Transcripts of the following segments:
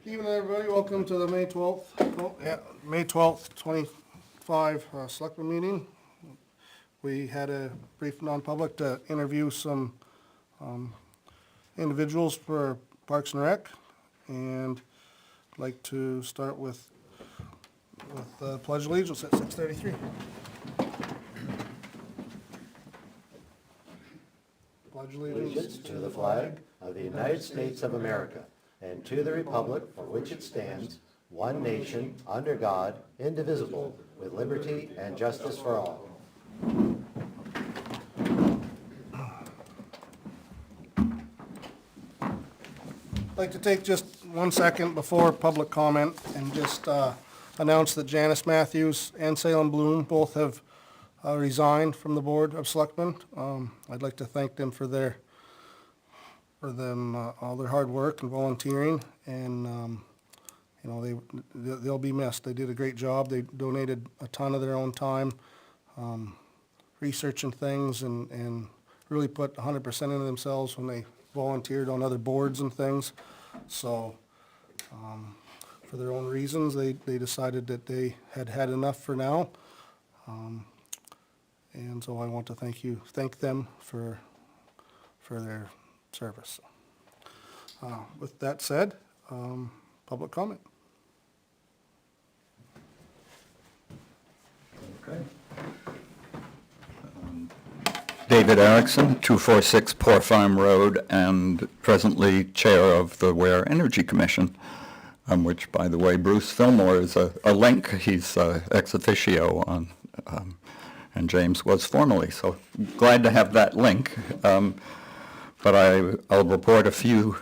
Evening, everybody. Welcome to the May 12th, 25 Selectmen meeting. We had a brief non-public to interview some individuals for Parks and Rec, and I'd like to start with Pledge of Allegiance at 6:33. Pledge Allegiance to the flag of the United States of America and to the republic for which it stands, one nation, under God, indivisible, with liberty and justice for all. I'd like to take just 1 second before public comment and just announce that Janice Matthews and Salem Bloom both have resigned from the Board of Selectmen. I'd like to thank them for all their hard work and volunteering, and they'll be missed. They did a great job. They donated a ton of their own time, researching things, and really put 100% into themselves when they volunteered on other boards and things. So for their own reasons, they decided that they had had enough for now. And so I want to thank them for their service. With that said, public comment. Okay. David Erickson, 246 Poor Farm Road, and presently chair of the Ware Energy Commission, which, by the way, Bruce Fillmore is a link. He's ex officio on, and James was formerly. So glad to have that link. But I'll report a few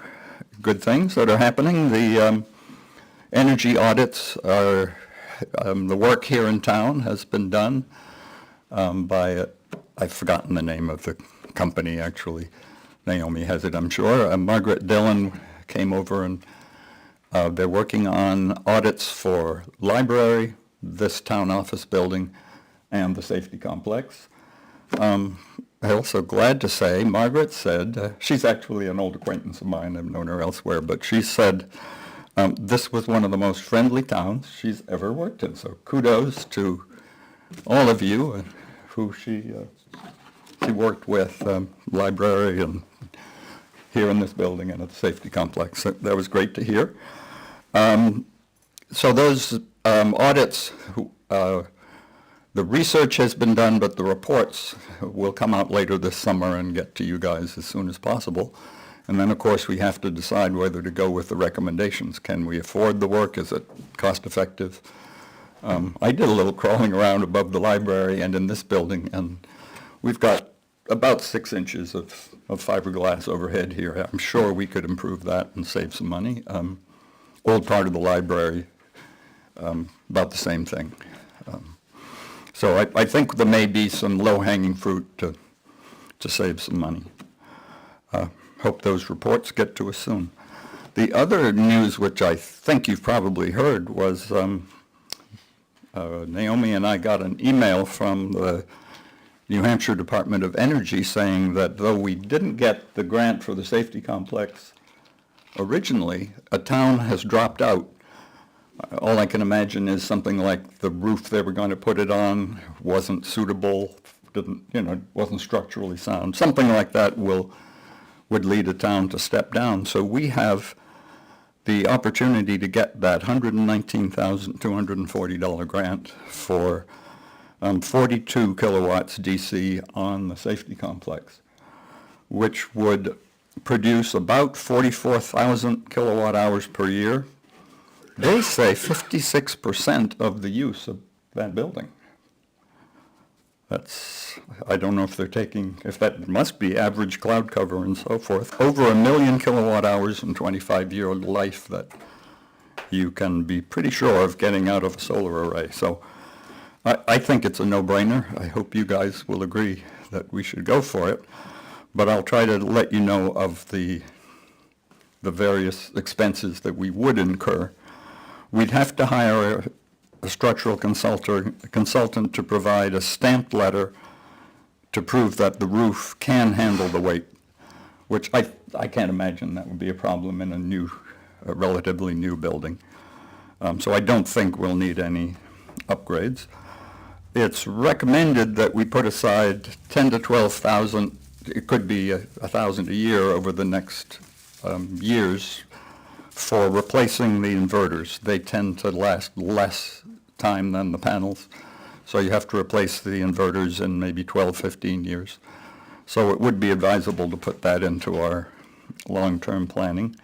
good things that are happening. The energy audits are, the work here in town has been done by, I've forgotten the name of the company actually. Naomi has it, I'm sure. Margaret Dillon came over and they're working on audits for library, this town office building, and the safety complex. I'm also glad to say, Margaret said, she's actually an old acquaintance of mine, I've known her elsewhere, but she said this was one of the most friendly towns she's ever worked in. So kudos to all of you who she worked with, library and here in this building and at the safety complex. So that was great to hear. So those audits, the research has been done, but the reports will come out later this summer and get to you guys as soon as possible. And then, of course, we have to decide whether to go with the recommendations. Can we afford the work? Is it cost effective? I did a little crawling around above the library and in this building, and we've got about 6 inches of fiberglass overhead here. I'm sure we could improve that and save some money. Old part of the library, about the same thing. So I think there may be some low-hanging fruit to save some money. Hope those reports get to us soon. The other news, which I think you've probably heard, was Naomi and I got an email from the New Hampshire Department of Energy saying that though we didn't get the grant for the safety complex originally, a town has dropped out. All I can imagine is something like the roof they were going to put it on wasn't suitable, wasn't structurally sound. Something like that would lead a town to step down. So we have the opportunity to get that $119,240 grant for 42 kilowatts DC on the safety complex, which would produce about 44,000 kilowatt hours per year. They say 56% of the use of that building. I don't know if they're taking, if that must be average cloud cover and so forth. Over 1 million kilowatt hours and 25-year life that you can be pretty sure of getting out of a solar array. So I think it's a no-brainer. I hope you guys will agree that we should go for it. But I'll try to let you know of the various expenses that we would incur. We'd have to hire a structural consultant to provide a stamped letter to prove that the roof can handle the weight, which I can't imagine that would be a problem in a new a relatively new building. So I don't think we'll need any upgrades. It's recommended that we put aside 10 to 12,000, it could be 1,000 a year over the next years for replacing the inverters. They tend to last less time than the panels, so you have to replace the inverters in maybe 12, 15 years. So it would be advisable to put that into our long-term planning.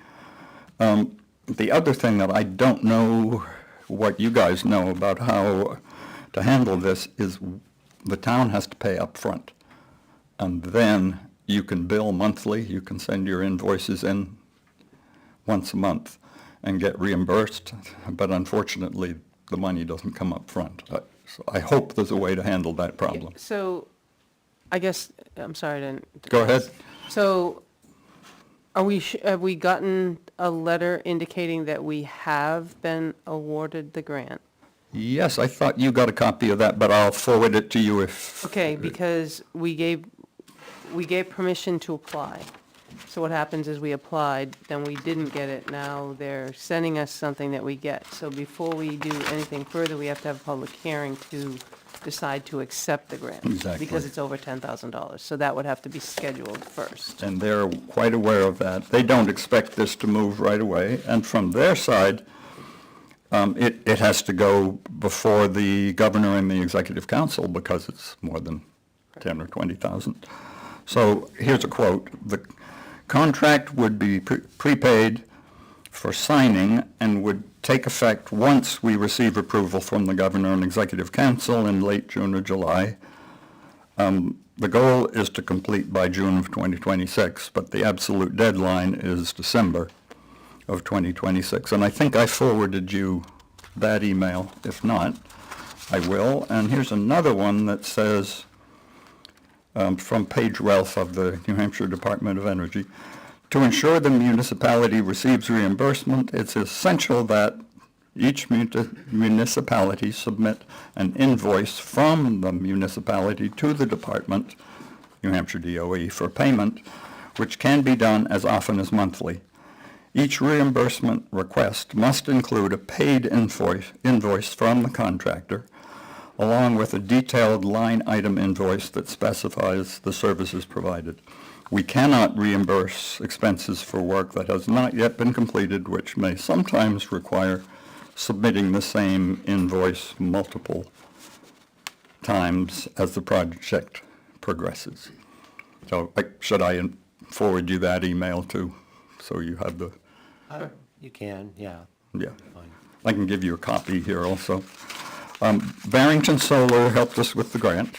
The other thing that I don't know what you guys know about how to handle this is the town has to pay up front. And then you can bill monthly, you can send your invoices in once a month and get reimbursed, but unfortunately, the money doesn't come up front. So I hope there's a way to handle that problem. So, I guess, I'm sorry to. Go ahead. So, have we gotten a letter indicating that we have been awarded the grant? Yes, I thought you got a copy of that, but I'll forward it to you if... Okay, because we gave permission to apply. So what happens is we applied, then we didn't get it, now they're sending us something that we get. So before we do anything further, we have to have a public hearing to decide to accept the grant. Exactly. Because it's over $10,000, so that would have to be scheduled first. And they're quite aware of that. They don't expect this to move right away, and from their side, it has to go before the governor and the executive council because it's more than 10 or 20,000. So here's a quote. The contract would be prepaid for signing and would take effect once we receive approval from the governor and executive council in late June or July. The goal is to complete by June of 2026, but the absolute deadline is December of 2026. And I think I forwarded you that email. If not, I will. And here's another one that says, from page 12 of the New Hampshire Department of Energy, to ensure the municipality receives reimbursement, it's essential that each municipality submit an invoice from the municipality to the department, New Hampshire DOE, for payment, which can be done as often as monthly. Each reimbursement request must include a paid invoice from the contractor, along with a detailed line item invoice that specifies the services provided. We cannot reimburse expenses for work that has not yet been completed, which may sometimes require submitting the same invoice multiple times as the project progresses. So should I forward you that email too, so you have the... You can, yeah. Yeah. Fine. I can give you a copy here also. Barrington Solar helped us with the grant.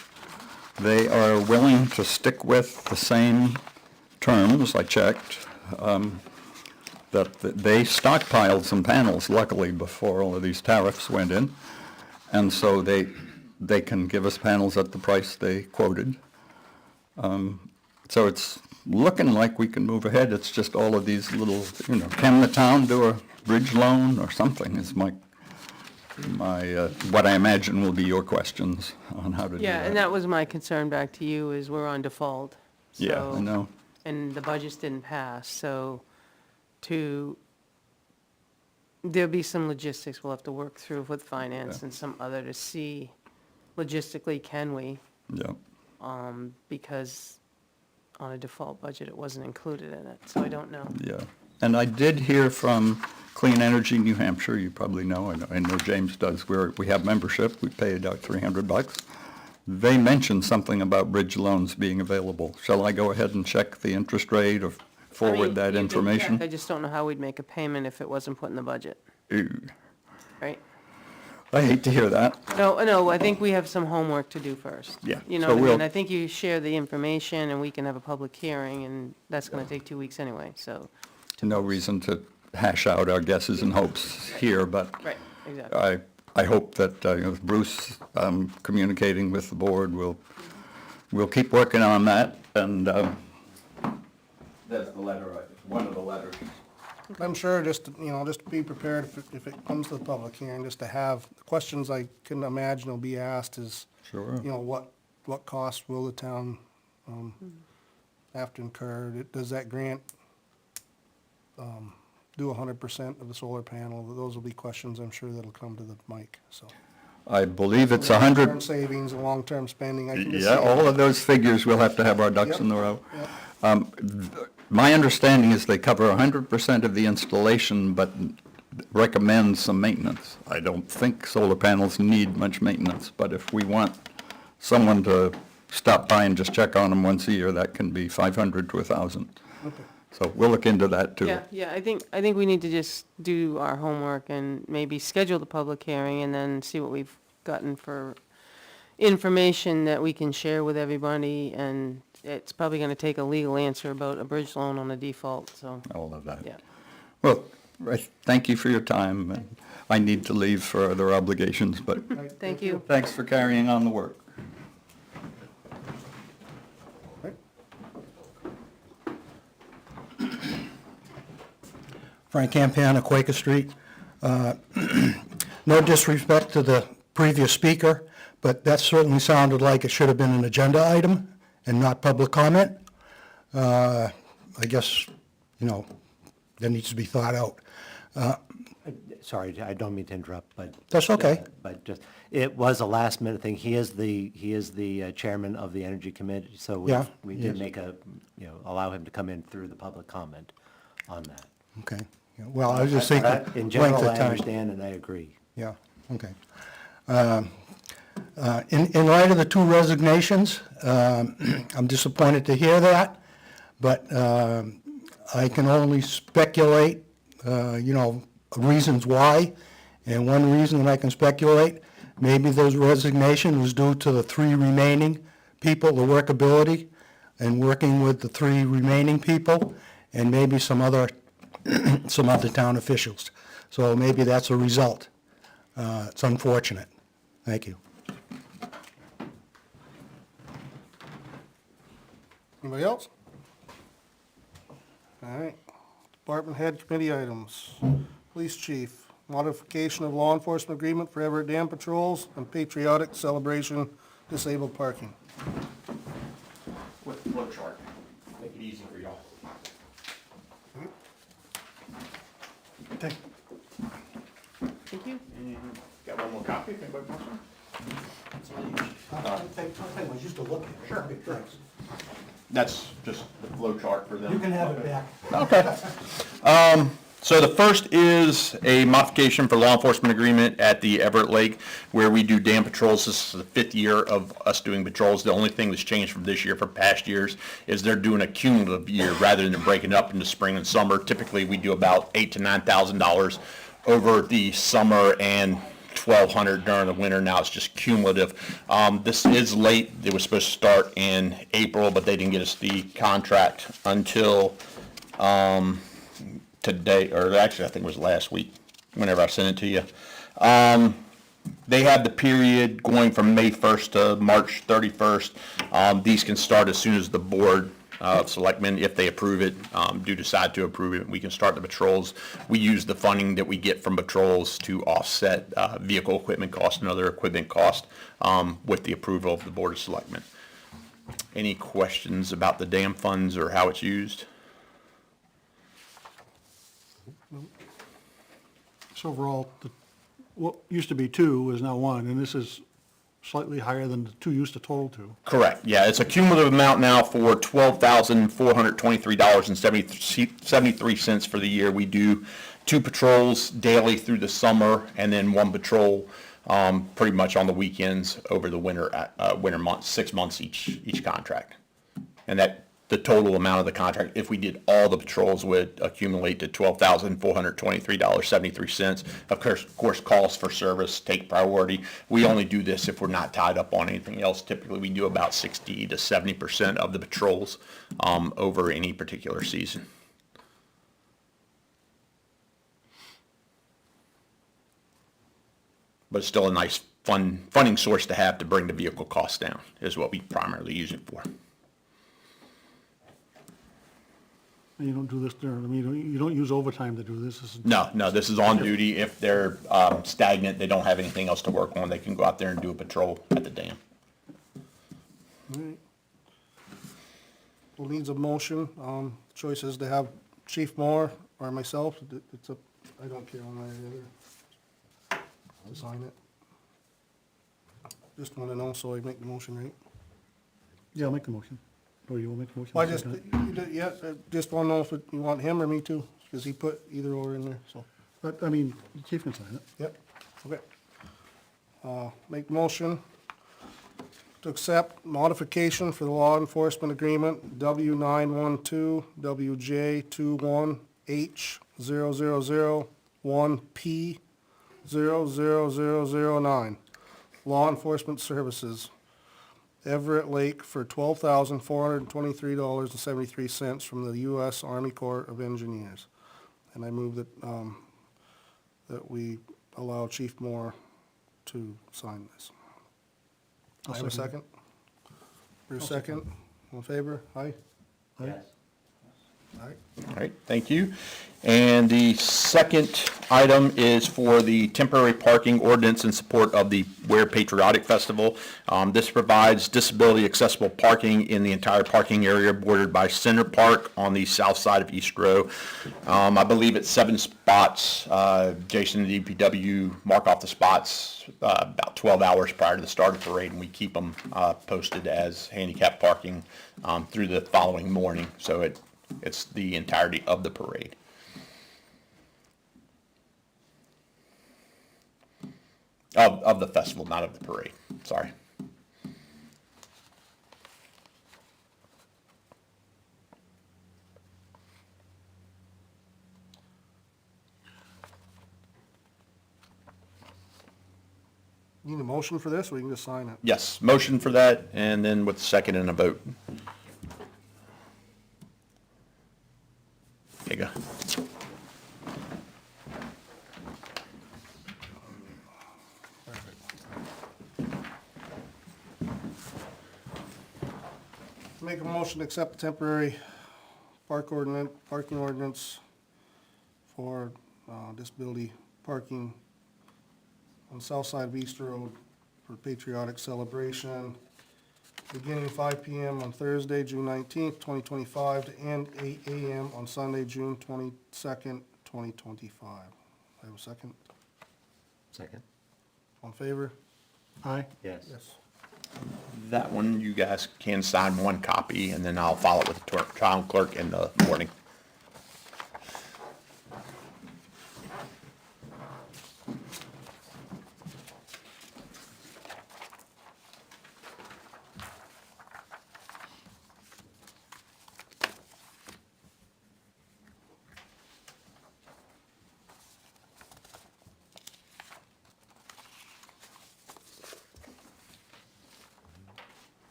They are willing to stick with the same terms, I checked, that they stockpiled some panels, luckily, before all of these tariffs went in. And so they can give us panels at the price they quoted. So it's looking like we can move ahead. It's just all of these little, can the town do a bridge loan or something is my what I imagine will be your questions on how to do that. Yeah, and that was my concern back to you, is we're on default. Yeah, so- I know. And the budgets didn't pass, so there'll be some logistics we'll have to work through with finance Yeah. and some other to see logistically, can we? Yeah. Because on a default budget, it wasn't included in it, so I don't know. Yeah, and I did hear from Clean Energy New Hampshire, you probably know, I know James does, we have membership, we paid out $300. They mentioned something about bridge loans being available. Shall I go ahead and check the interest rate or I mean, forward that you can information? check, I just don't know how we'd make a payment if it wasn't put in the budget, Ew, right? I hate to hear that. No, I think we have some homework to do first. Yeah, You know so what I mean? we'll- I think you share the information and we can have a public hearing, and that's gonna take 2 weeks anyway, so. No reason to hash out our guesses and hopes here, but Right, exactly. I hope that Bruce, communicating with the board, we'll keep working on that, and there's the letter, one of the letters. I'm sure just to be prepared if it comes to the public hearing, just to have, the questions I can imagine will be asked is, Sure. what cost will the town, have to incur? Does that grant, do 100% of the solar panel. Those will be questions I'm sure that'll come to the mic, so. I believe it's Long-term 100, savings and long-term spending, I can just yeah, see all it. of those figures, we'll have to have our ducks in a row. Yep. My understanding is they cover 100% of the installation, but recommend some maintenance. I don't think solar panels need much maintenance, but if we want someone to stop by and just check on them once a year, that can be 500 to 1,000. So we'll look into that too. Yeah, I think we need to just do our homework and maybe schedule the public hearing and then see what we've gotten for information that we can share with everybody, and it's probably gonna take a legal answer about a bridge loan on a default, so, All of that. yeah. Well, thank you for your time. And I need to leave for other obligations, but Thank you. thanks for carrying on the work. Frank Campana, Quaker Street. No disrespect to the previous speaker, but that certainly sounded like it should have been an agenda item and not public comment. I guess, that needs to be thought out. Sorry, I don't mean to interrupt, but. That's okay. But just, it was a last minute thing. He is the chairman of the Energy Committee, so Yeah, we he did is. make allow him to come in through the public comment on that. Okay. Yeah, well, I was just thinking. In general, length of I time. understand and I agree. Yeah, okay. In light of the two resignations, I'm disappointed to hear that, but I can only speculate, reasons why. And one reason that I can speculate, maybe those resignation was due to the three remaining people, the workability, and working with the three remaining people, and maybe some other town officials. So maybe that's a result. It's unfortunate. Thank you. Anybody else? All right. Department head committee items. Police chief, modification of law enforcement agreement for Everett Dam patrols and patriotic celebration disabled parking. With the flow chart, make it easy for y'all. Okay. Thank you. Got one more copy if anybody wants one? Sure. That's just the flow chart for them. You can have it back. Okay. So the first is a modification for law enforcement agreement at the Everett Lake where we do dam patrols. This is the 5th year of us doing patrols. The only thing that's changed from this year from past years is they're doing a cumulative year rather than breaking it up into spring and summer. Typically, we do about $8,000 to $9,000 over the summer and $1,200 during the winter. Now it's just cumulative. This is late. It was supposed to start in April, but they didn't get us the contract until today, or actually I think it was last week, whenever I sent it to you. They have the period going from May 1st to March 31st. These can start as soon as the board of selectmen, if they approve it, do decide to approve it, we can start the patrols. We use the funding that we get from patrols to offset vehicle equipment cost and other equipment cost with the approval of the board of selectmen. Any questions about the dam funds or how it's used? So overall, what used to be 2 is now 1, and this is slightly higher than the 2 used to total to. Correct, yeah, it's a cumulative amount now for $12,423.73 for the year. We do 2 patrols daily through the summer, and then 1 patrol pretty much on the weekends over the winter months, 6 months each contract. And that the total amount of the contract, if we did all the patrols, would accumulate to $12,423.73. Of course, calls for service take priority. We only do this if we're not tied up on anything else. Typically, we do about 60 to 70% of the patrols over any particular season. But it's still a nice funding source to have to bring the vehicle costs down, is what we primarily use it for. And you don't do this during, you don't use overtime to do this. No, this is on duty. If they're stagnant, they don't have anything else to work on, they can go out there and do a patrol at the dam. All right. Well, needs a motion. Choice is to have Chief Moore or myself, it's a, I don't care one way or the other to sign it. Just wanna know, so I make the motion, right? Yeah, I'll make the motion. Or you will make the motion? Well, I just, Second yeah, just wanna know if you want him or me too, cause he put either or in there, so. it. But, I mean, the chief can sign it. Yep, okay. Make the motion to accept modification for the law enforcement agreement W 912 WJ 21H 1P 00009. Law enforcement services. Everett Lake for $12,423.73 from the U.S. Army Corps of Engineers. And I move that, that we allow Chief Moore to sign this. I have a second? Bruce, second. All in favor? Aye? Yes. Aye. All right, thank you. And the second item is for the temporary parking ordinance in support of the Ware Patriotic Festival. This provides disability accessible parking in the entire parking area bordered by Center Park on the south side of East Row. I believe it's 7 spots. Jason and DPW mark off the spots about 12 hours prior to the start of the parade, and we keep them posted as handicap parking through the following morning. So it's the entirety of the parade. Of the festival, not of the parade, sorry. Need a motion for this, or we can just sign it? Yes, motion for that, and then with second and a vote. There you go. Make a motion to accept the temporary parking ordinance for disability parking on the south side of East Road for patriotic celebration, beginning 5 PM on Thursday, June 19th, 2025, to end 8 AM on Sunday, June 22nd, 2025. I have a second. Second? All in favor? Aye. Yes. Yes. That one, you guys can sign one copy, and then I'll follow it with the town clerk in the morning.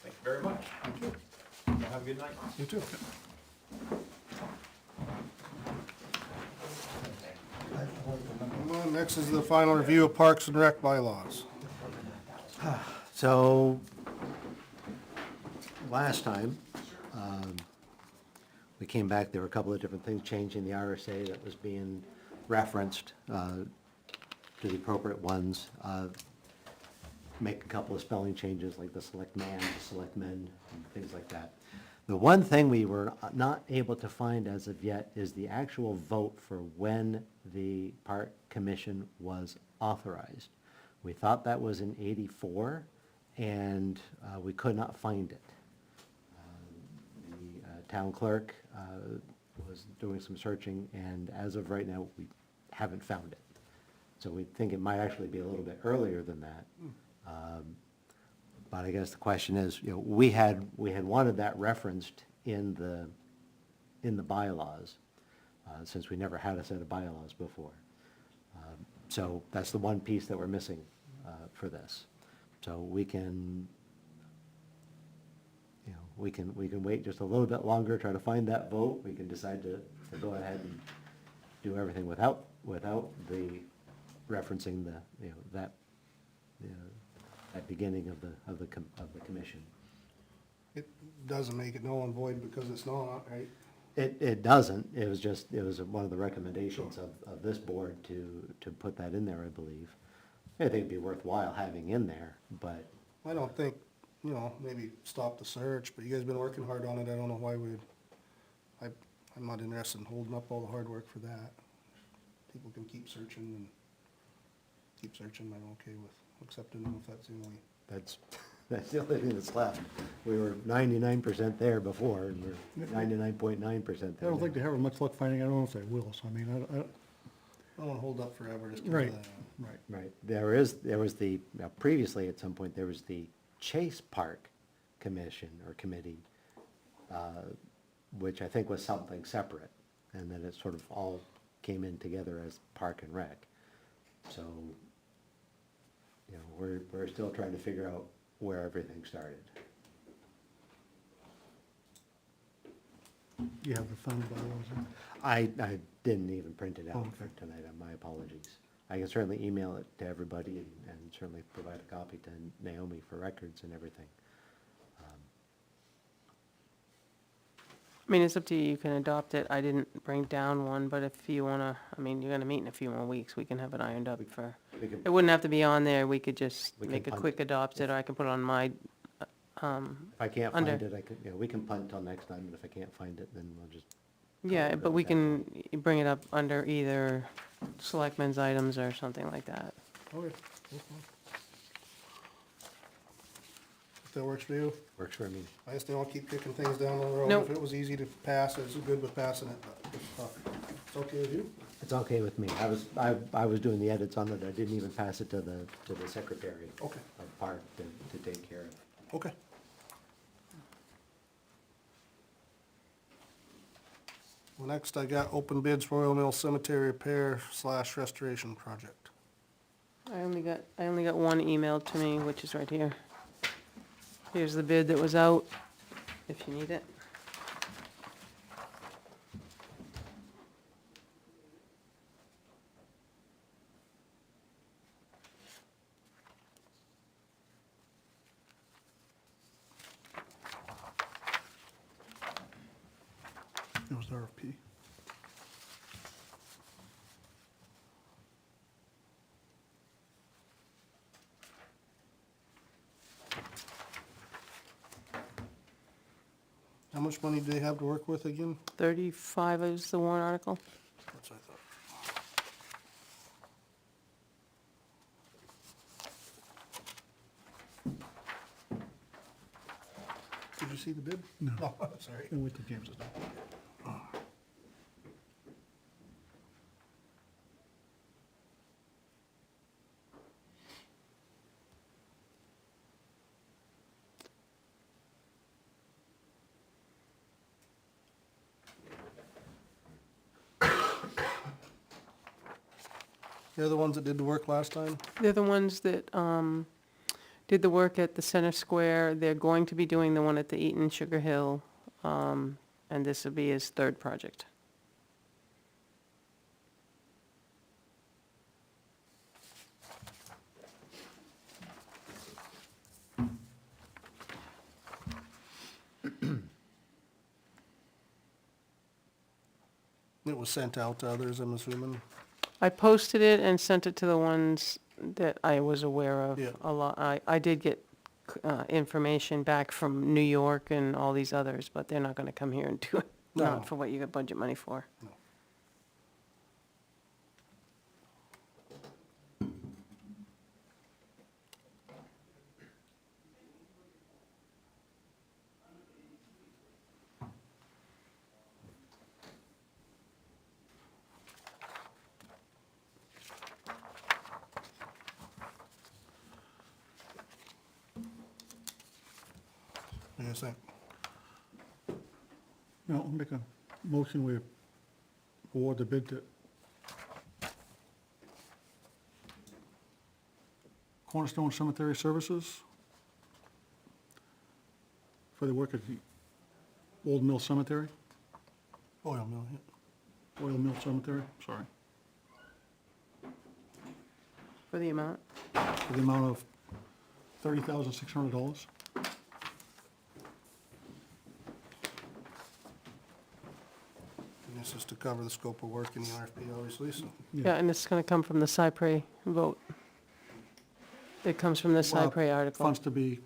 Thank you very much. Thank you. Have a good night. You too. Next is the final review of Parks and Rec bylaws. So, last time, we came back, there were a couple of different things changing the RSA that was being referenced to the appropriate ones. Make a couple of spelling changes, like the selectman, the selectmen, and things like that. The one thing we were not able to find as of yet is the actual vote for when the park commission was authorized. We thought that was in '84, and we could not find it. The town clerk was doing some searching, and as of right now, we haven't found it. So we think it might actually be a little bit earlier than that. But I guess the question is, you know, we had wanted that referenced in the bylaws, since we never had a set of bylaws before. So that's the one piece that we're missing for this. So we can, you know, we can wait just a little bit longer, try to find that vote. We can decide to go ahead and do everything without the referencing the, you know, that beginning of the commission. It doesn't make it null and void because it's not, right? It doesn't, it was one of the recommendations of this board to put that in there, I believe. I think it'd be worthwhile having in there, but I don't think, maybe stop the search, but you guys been working hard on it, I don't know why I'm not interested in holding up all the hard work for that. People can keep searching, I'm okay with accepting them if that's the only. that's the only thing that's left. We were 99% there before, and we're 99.9% I there don't think now. they have much luck finding, I don't know if they will, so I mean, I don't wanna hold up forever just 'cause Right. of that. right. Right, there was the, previously at some point, there was the Chase Park Commission or Committee, which I think was something separate, and then it sort of all came in together as Park and Rec. So, we're still trying to figure out where everything started. You have the final bylaws in? I didn't even print it out Okay. for tonight, my apologies. I can certainly email it to everybody and certainly provide a copy to Naomi for records and everything. I mean, it's up to you, you can adopt it, I didn't bring down one, but if you wanna, I mean, you're gonna meet in a few more weeks, we can have it ironed up for, We can- it wouldn't have to be on there, we could just We can make a punt. quick adopt it, or I can put it on my, If I can't Under- find it, I could, we can punt till next time, and if I can't find it, then we'll just. yeah, it but we at that can bring it up under either selectmen's items or something like that. Okay, that's fine. If that works for you, Works for me. I just don't wanna keep kicking things down the road. Nope. If it was easy to pass, it's good with passing it, but it's okay with you? It's okay with me. I was doing the edits on it. I didn't even pass it to the secretary Okay, of Park to take care of. okay. Well, next I got open bids for Royal Mill Cemetery repair / restoration project. I only got one emailed to me, which is right here. Here's the bid that was out, if you need it. It was the RFP. How much money do they have to work with again? 35 is the warrant article. That's what I thought. Did you see the bid? No. No, sorry. And wait till James is done. They're the ones that did the work last time? They're the ones that did the work at the Center Square. They're going to be doing the one at the Eaton Sugar Hill, and this will be his third project. It was sent out to others, I'm assuming? I posted it and sent it to the ones that I was aware of. Yeah. A lot, I did get information back from New York and all these others, but they're not gonna come here and do it. No. Not for what you got budget money for. No. What do you think? No, I'll make a motion, we award the bid to Cornerstone Cemetery Services for the work at the Old Mill Cemetery, Oil mill, yeah. Oil Mill Cemetery, sorry, For the amount? for the amount of $30,600. This is to cover the scope of work in the RFP, obviously, so. Yeah, and it's gonna come from the Cypre vote. It comes from the Cypre article. Funds to be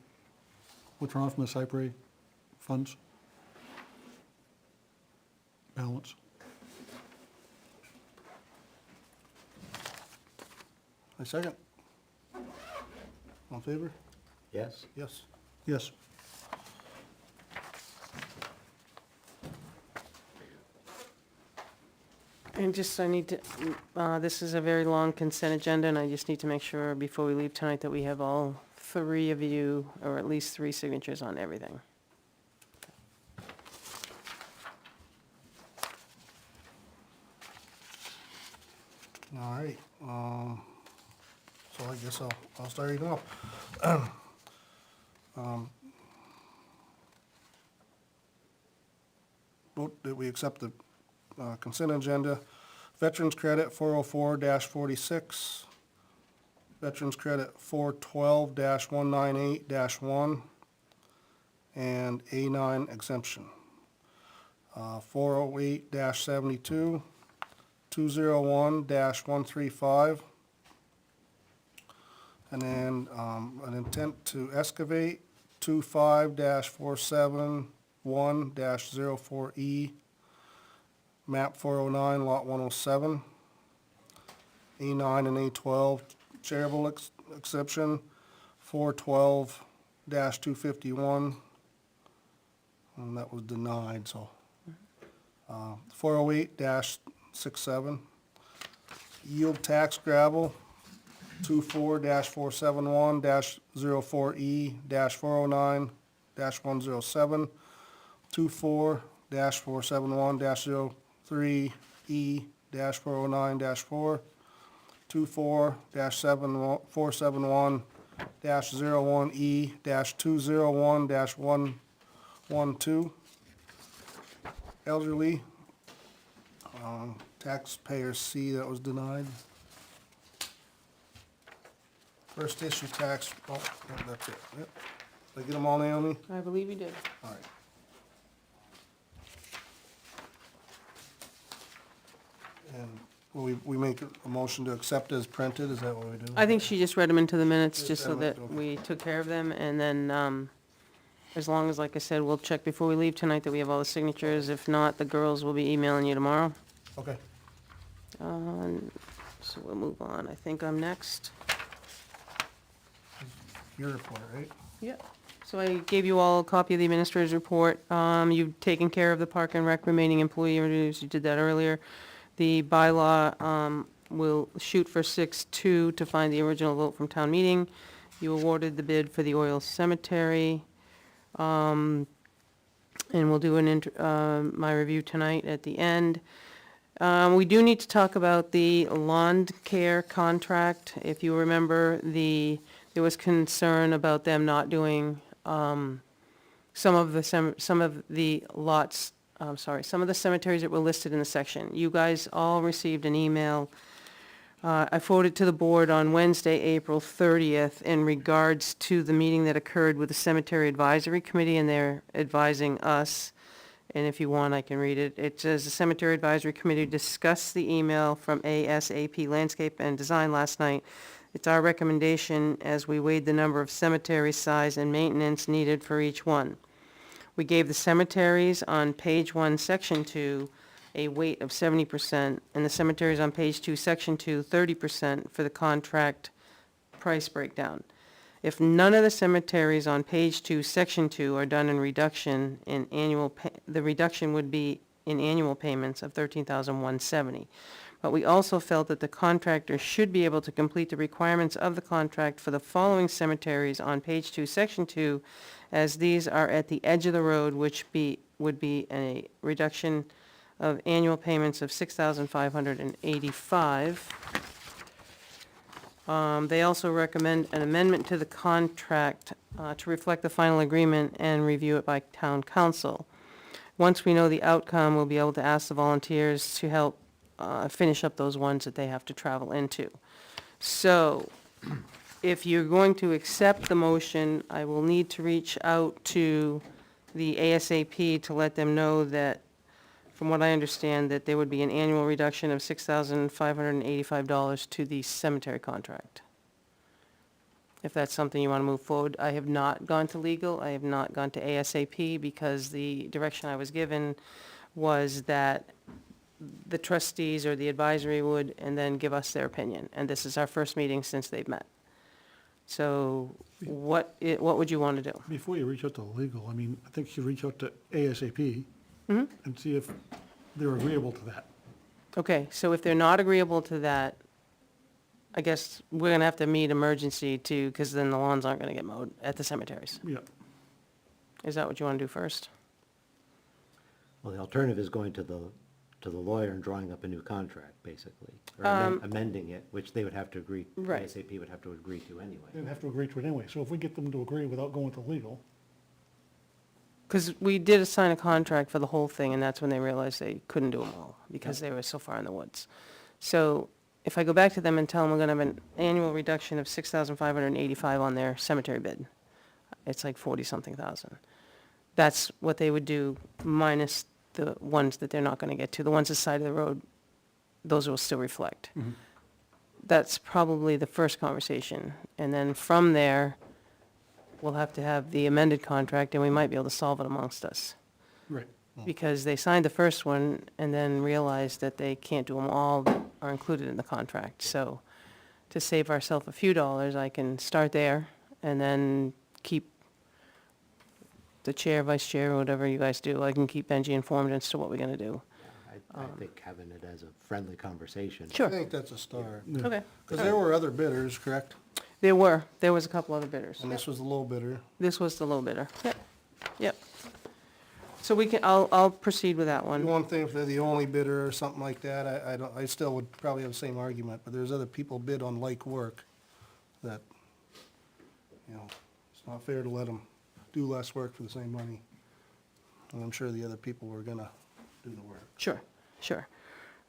withdrawn from the Cypre funds? Balance. I second. All in favor? Yes? Yes. Yes. And just, I need to, this is a very long consent agenda, and I just need to make sure before we leave tonight that we have all three of you, or at least three signatures on everything. All right, so I guess I'll start reading off. Vote that we accept the consent agenda. Veterans Credit 404-46, Veterans Credit 412-198-1, and A9 exemption. 408-72, 201-135, and then an intent to excavate, 25-471-04E, map 409, lot 107, A9 and A12 charitable exception, 412-251, and that was denied, so. 408-67, yield tax gravel, 24-471-04E-409-107, 24-471-03E-409-4, 24-471-01E-201-112, elderly, taxpayer C, that was denied. First issue tax, oh, no, that's it, yep. Did I get them all, Naomi? I believe you did. All right. And will we make a motion to accept as printed, is that what we do? I think she just read them into the minutes, Just just so read 'em, that okay. we took care of them, and then, as long as, like I said, we'll check before we leave tonight that we have all the signatures. If not, the girls will be emailing you tomorrow. Okay, So we'll move on. I think I'm next. your report, right? Yep. So I gave you all a copy of the administrator's report. You've taken care of the Park and Rec remaining employee interviews. You did that earlier. The bylaw, will shoot for 6-2 to find the original vote from town meeting. You awarded the bid for the oil cemetery. And we'll do my review tonight at the end. We do need to talk about the lawn care contract. If you remember, there was concern about them not doing, some of the cemeteries that were listed in the section. You guys all received an email. I forwarded to the board on Wednesday, April 30th, in regards to the meeting that occurred with the Cemetery Advisory Committee, and they're advising us. And if you want, I can read it. It says, the Cemetery Advisory Committee discussed the email from ASAP Landscape and Design last night. It's our recommendation as we weighed the number of cemetery size and maintenance needed for each one. We gave the cemeteries on page 1, section 2, a weight of 70%, and the cemeteries on page 2, section 2, 30% for the contract price breakdown. If none of the cemeteries on page 2, section 2 are done in reduction in the reduction would be in annual payments of $13,170. But we also felt that the contractor should be able to complete the requirements of the contract for the following cemeteries on page 2, section 2, as these are at the edge of the road, which would be a reduction of annual payments of $6,585. They also recommend an amendment to the contract to reflect the final agreement and review it by town council. Once we know the outcome, we'll be able to ask the volunteers to help finish up those ones that they have to travel into. So, if you're going to accept the motion, I will need to reach out to the ASAP to let them know that from what I understand, that there would be an annual reduction of $6,585 to the cemetery contract. If that's something you want to move forward. I have not gone to legal, I have not gone to ASAP, because the direction I was given was that the trustees or the advisory would, and then give us their opinion. And this is our first meeting since they've met. So what would you want to do? Before you reach out to legal, I mean, I think you should reach out to ASAP and see if they're agreeable to that. Okay, so if they're not agreeable to that, I guess we're gonna have to meet emergency too, because then the lawns aren't gonna get mowed at the cemeteries. Yeah. Is that what you wanna do first? Well, the alternative is going to the lawyer and drawing up a new contract, basically, or amending it, which they would have to agree, Right. ASAP would have to agree to They anyway. didn't have to agree to it anyway, so if we get them to agree without going to legal, Because we did assign a contract for the whole thing, and that's when they realized they couldn't do them all, because they were so far in the woods. So if I go back to them and tell them we're gonna have an annual reduction of $6,585 on their cemetery bid, it's like 40-something thousand. That's what they would do, minus the ones that they're not gonna get to. The ones this side of the road, those will still reflect. That's probably the first conversation. And then from there, we'll have to have the amended contract, and we might be able to solve it amongst us. right. Because they signed the first one and then realized that they can't do them all that are included in the contract. So to save ourselves a few dollars, I can start there and then keep the chair, vice chair, whatever you guys do, I can keep Benji informed as to what we're gonna do. I think having it as a friendly conversation. I Sure, think that's a start. okay. Because there were other bidders, correct? There was a couple other bidders. And this was the low bidder. This was the low bidder. Yep, yep. So we can, I'll proceed with that one. One thing, if they're the only bidder or something like that, I still would probably have the same argument, but there's other people bid on like work that, you know, it's not fair to let them do less work for the same money. And I'm sure the other people were gonna do the work. Sure, sure.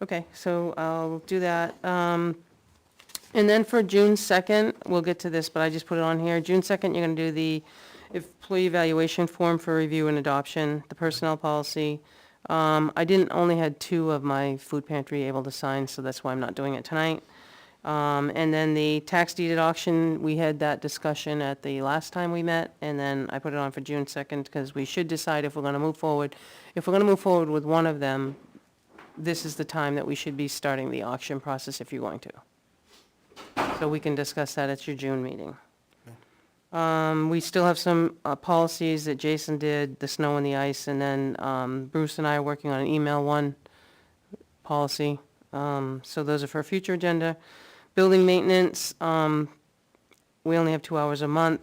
Okay, so I'll do that. And then for June 2nd, we'll get to this, but I just put it on here. June 2nd, you're gonna do the employee evaluation form for review and adoption, the personnel policy. I didn't, only had 2 of my food pantry able to sign, so that's why I'm not doing it tonight. And then the tax deeded auction, we had that discussion at the last time we met, and then I put it on for June 2nd, because we should decide if we're gonna move forward. If we're gonna move forward with one of them, this is the time that we should be starting the auction process if you're going to. So we can discuss that at your June meeting. We still have some policies that Jason did, the snow and the ice, and then Bruce and I are working on an email one policy. So those are for a future agenda. Building maintenance, we only have 2 hours a month.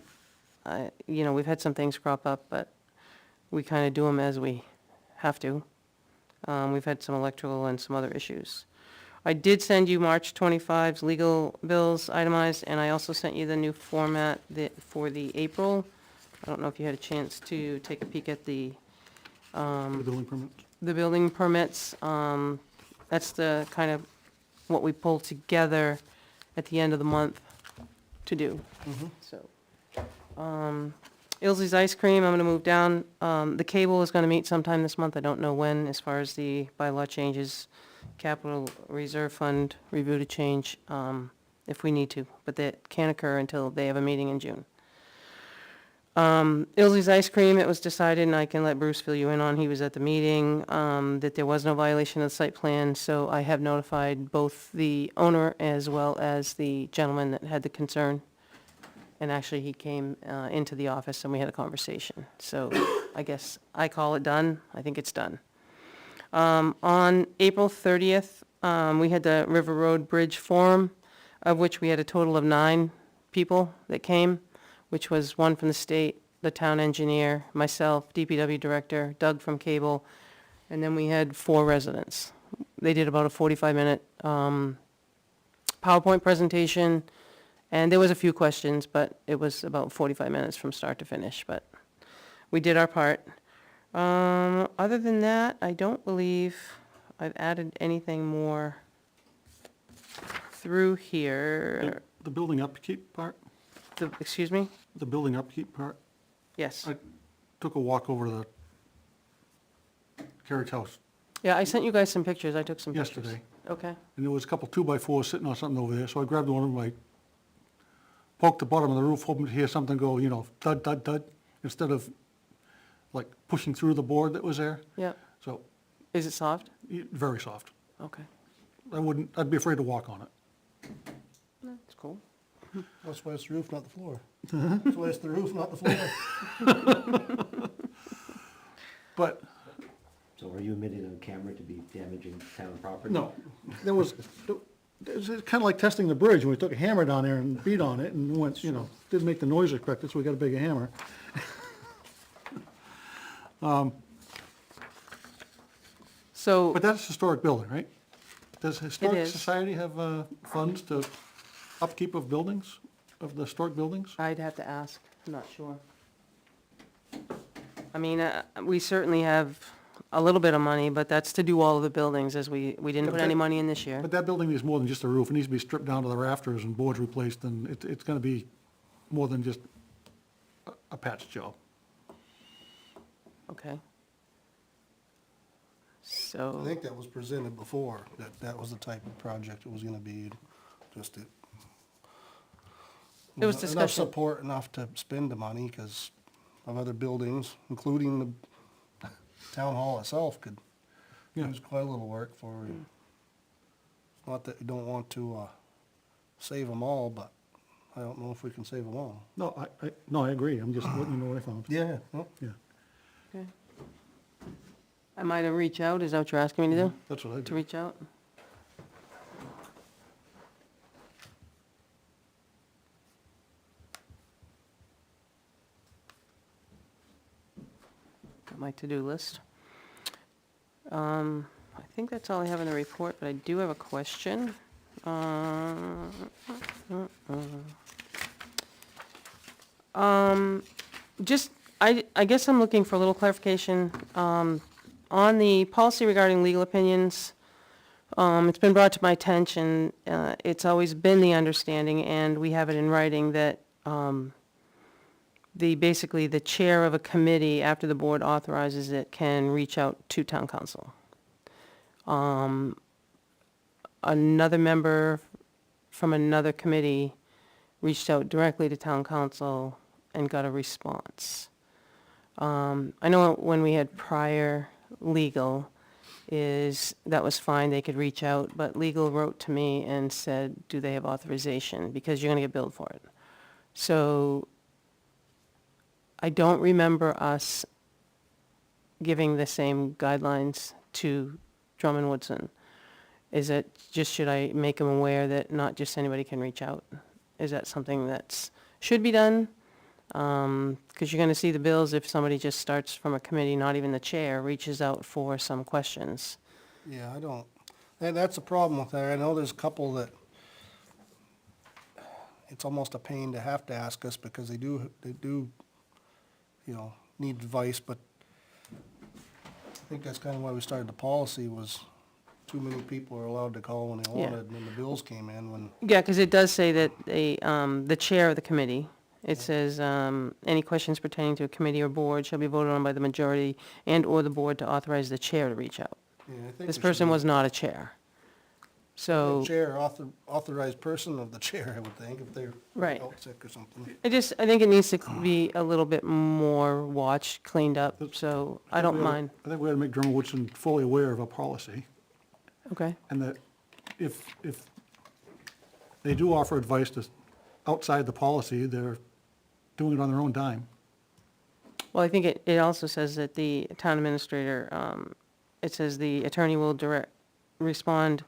You know, we've had some things crop up, but we kind of do them as we have to. We've had some electrical and some other issues. I did send you March 25's legal bills itemized, and I also sent you the new format for the April. I don't know if you had a chance to take a peek at the The building permits. building permits. That's the kind of what we pull together at the end of the month to do. So, Ilsley's Ice Cream, I'm gonna move down. The cable is gonna meet sometime this month, I don't know when, as far as the bylaw changes. Capital Reserve Fund review to change, if we need to, but that can't occur until they have a meeting in June. Ilsley's Ice Cream, it was decided, and I can let Bruce fill you in on, he was at the meeting, that there was no violation of the site plan, so I have notified both the owner as well as the gentleman that had the concern. And actually, he came into the office and we had a conversation. So I guess I call it done. I think it's done. On April 30th, we had the River Road Bridge Forum, of which we had a total of 9 people that came, which was 1 from the state, the town engineer, myself, DPW director, Doug from Cable, and then we had 4 residents. They did about a 45-minute PowerPoint presentation, and there was a few questions, but it was about 45 minutes from start to finish, but we did our part. Other than that, I don't believe I've added anything more through here. The building upkeep part, Excuse me? the building upkeep part, Yes. I took a walk over to the carriage house Yeah, I sent you guys some pictures, I took some pictures. yesterday. Okay, And there was a couple 2x4s sitting on something over there, so I grabbed one of them, I poked the bottom of the roof, hoping to hear something go, thud, thud, thud, instead of like pushing through the board that was there. yeah. So, Is it soft? very soft. Okay, I'd be afraid to walk on it. that's cool. That's why it's the roof, not the floor. That's why it's the roof, not the floor. But, So are you admitting on camera to be damaging town property? no, it was kind of like testing the bridge, when we took a hammer down there and beat on it, and went, didn't make the noise expected, so we got a bigger hammer. So, But that's a historic building, right? Does Historic is. Society have funds to upkeep of buildings, of the historic buildings? I'd have to ask, I'm not sure. I mean, we certainly have a little bit of money, but that's to do all of the buildings, as we didn't Yeah, put but any that- money in this year. But that building needs more than just a roof, it needs to be stripped down to the rafters and boards replaced, and it's gonna be more than just a patch job. Okay. I So, think that was presented before, that was the type of project it was gonna be, just it. It was Enough discussion. support, enough to spend the money, because of other buildings, including the town hall itself could Yeah. use quite a little work for you. Not that you don't want to, save them all, but I don't know if we can save them all. No, I agree, I'm just letting you know what I found. Yeah, no, Yeah, okay. Am I to reach out, is that what you're asking me to do? that's what I To do. reach out? Got my to-do list. I think that's all I have in the report, but I do have a question. Just, I guess I'm looking for a little clarification. On the policy regarding legal opinions, it's been brought to my attention, it's always been the understanding, and we have it in writing, that basically the chair of a committee, after the board authorizes it, can reach out to town council. Another member from another committee reached out directly to town council and got a response. I know when we had prior legal, that was fine, they could reach out, but legal wrote to me and said, do they have authorization? Because you're gonna get billed for it. So, I don't remember us giving the same guidelines to Drummond Woodson. Is it just, should I make them aware that not just anybody can reach out? Is that something that's, should be done? Because you're gonna see the bills if somebody just starts from a committee, not even the chair, reaches out for some questions. yeah, I don't, that's a problem with that. I know there's a couple that it's almost a pain to have to ask us, because they do, need advice, but I think that's kind of why we started the policy, was too many people are allowed to call when they Yeah. wanted, and then the bills came in when, Yeah, because it does say that the chair of the committee, it says, any questions pertaining to a committee or board shall be voted on by the majority and/or the board to authorize the chair to reach out. yeah, I think. This we should person be- was not a chair. So, Chair, authorized person of the chair, I would think, if they're Right. out sick or something. I think it needs to be a little bit more watched, cleaned up, so I don't mind. I think we ought to make Drummond Woodson fully aware of our policy, Okay, and that if they do offer advice to, outside the policy, they're doing it on their own dime. well, I think it also says that the town administrator, it says the attorney will respond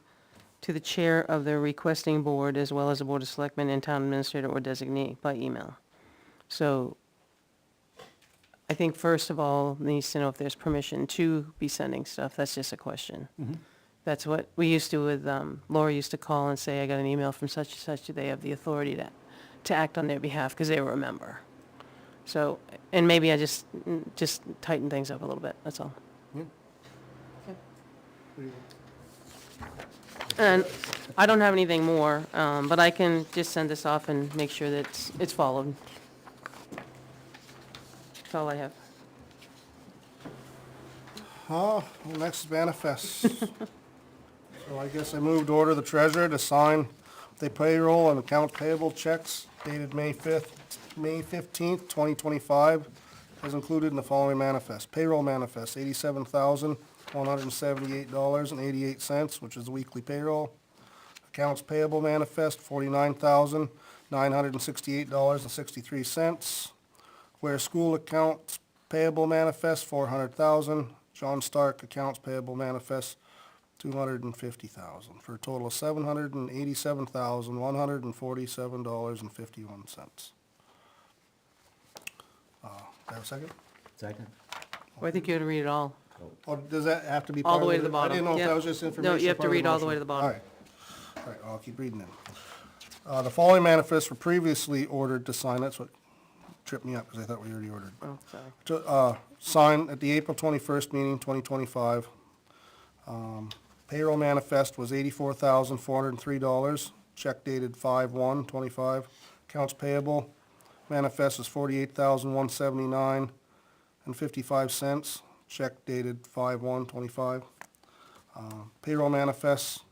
to the chair of the requesting board, as well as the board of selectmen and town administrator or designee by email. So, I think first of all, needs to know if there's permission to be sending stuff, that's just a question. That's what we used to with, Laura used to call and say, I got an email from such and such, do they have the authority to act on their behalf, because they were a member. So, and maybe I just tighten things up a little bit, that's all. And I don't have anything more, but I can just send this off and make sure that it's followed. That's all I have. Next is manifests. So I guess I moved to order the treasurer to sign the payroll and accounts payable checks dated May 15th, 2025, as included in the following manifest. Payroll manifest, $87,178.88, which is the weekly payroll. Accounts payable manifest, $49,968.63. Where school accounts payable manifest, $400,000. John Stark accounts payable manifest, $250,000, for a total of $787,147.51. Do I have a second? Second? Well, I think you ought to read it all. Or does that have to be All part the of way to the I bottom. didn't know if Yep. that was just information. No, you have to part of read all the motion. way to the bottom. All right, I'll keep reading then. The following manifests were previously ordered to sign, that's what tripped me up, because I thought we already ordered. Oh, sorry. To sign at the April 21st meeting, 2025. Payroll manifest was $84,403, check dated 5/1/25. Accounts payable manifest is $48,179.55, check dated 5/1/25. Payroll manifest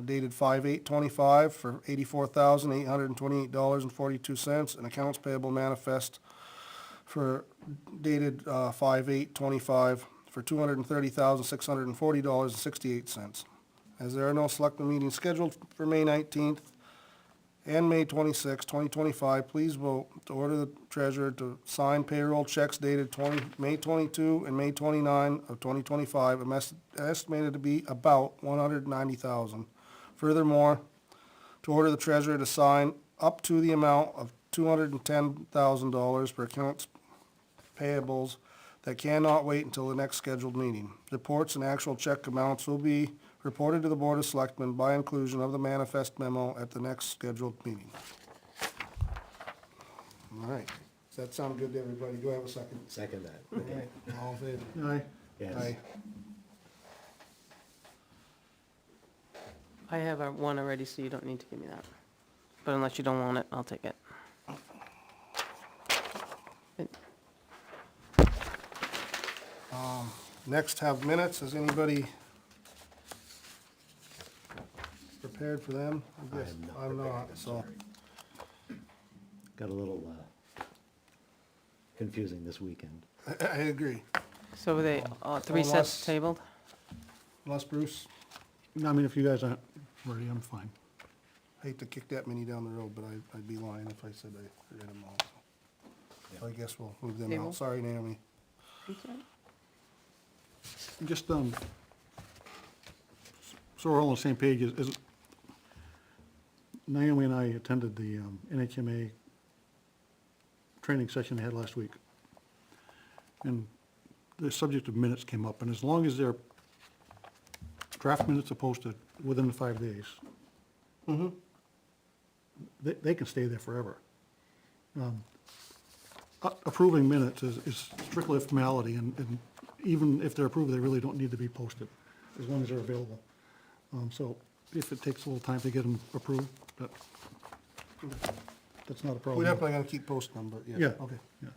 dated 5/8/25 for $84,828.42, and accounts payable manifest for dated 5/8/25 for $230,640.68. As there are no selectmen meetings scheduled for May 19th and May 26th, 2025, please vote to order the treasurer to sign payroll checks dated May 22 and May 29 of 2025, estimated to be about $190,000. Furthermore, to order the treasurer to sign up to the amount of $210,000 for accounts payables that cannot wait until the next scheduled meeting. Reports and actual check amounts will be reported to the Board of Selectmen by inclusion of the manifest memo at the next scheduled meeting. All right, does that sound good to everybody? Do I have a second? Second that. All right, all in favor? Aye. Yes. Aye. I have one already, so you don't need to give me that. But unless you don't want it, I'll take it. Next, have minutes. Is anybody prepared for them? I guess am not I'm prepared, not, I'm so. sorry. Got a little confusing this weekend. I agree. So were they, three sets Unless- tabled? Unless Bruce, No, I mean, if you guys aren't ready, I'm fine. hate to kick that many down the road, but I'd be lying if I said I read them all. So I guess we'll move them Table. out. Sorry, Naomi. Just, so we're all on the same page, is Naomi and I attended the NHMA training session they had last week. And the subject of minutes came up, and as long as they're draft minutes are posted within the 5 days, they can stay there forever. Approving minutes is strictly a formality, and even if they're approved, they really don't need to be posted, as long as they're available. So if it takes a little time to get them approved, that's not a problem. We're definitely gonna keep posting them, but yeah. Yeah. Okay. Yeah.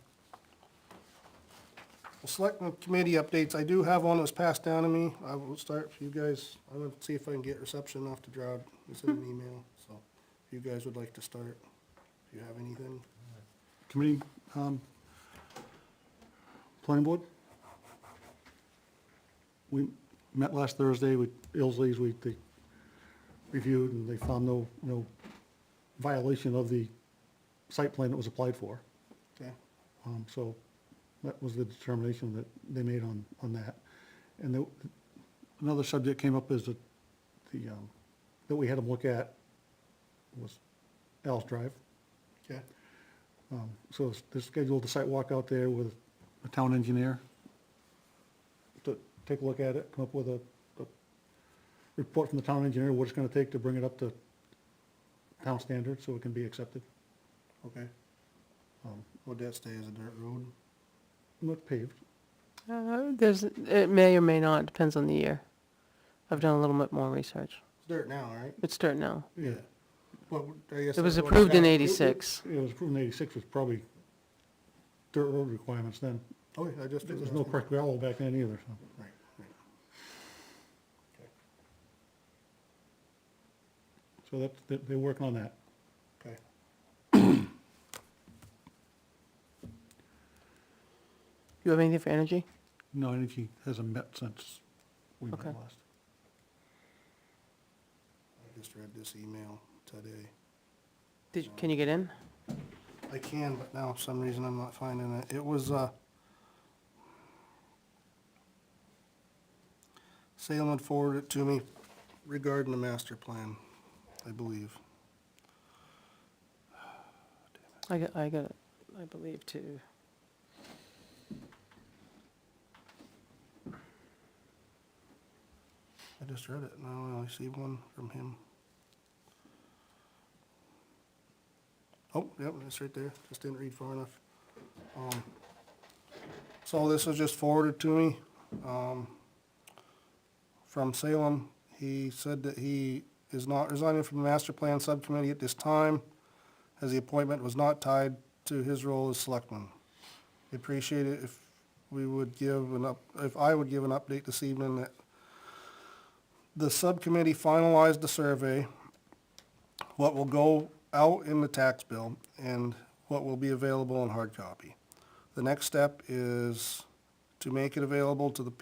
Well, Selectmen Committee updates. I do have one that was passed down to me. I will start for you guys. I'm gonna see if I can get reception off to Drought. Send an email, so if you guys would like to start, if you have anything. Committee, planning board? We met last Thursday with Ilsley's, they reviewed and they found no violation of the site plan that was applied for. Okay? So that was the determination that they made on that. And another subject came up is that that we had them look at was Al's Drive. Okay. So they scheduled a site walk out there with a town engineer to take a look at it, come up with a report from the town engineer, what it's gonna take to bring it up to town standards so it can be accepted. Okay. Would that stay as a dirt road? Not paved. It may or may not, depends on the year. I've done a little bit more research. It's dirt now, right? It's dirt now. Yeah. But I guess It was that's what approved in got- '86. It was approved in '86, was probably dirt road requirements then. Oh, yeah, I just. There was no crushed gravel back then either, so. Right, right. Okay. So they're working on that. Okay. You have anything for energy? No, Energy hasn't met since we met Okay. last. I just read this email today. Can you get in? I can, but now for some reason I'm not finding it. It was, Salem had forwarded it to me regarding the master plan, I believe. I got it, I believe, too. I just read it, now I see one from him. Oh, yep, it's right there, just didn't read far enough. So this was just forwarded to me, from Salem. He said that he is not resigning from the master plan subcommittee at this time, as the appointment was not tied to his role as selectman. We appreciate it if we would give if I would give an update this evening that the subcommittee finalized the survey, what will go out in the tax bill, and what will be available in hard copy. The next step is to make it available to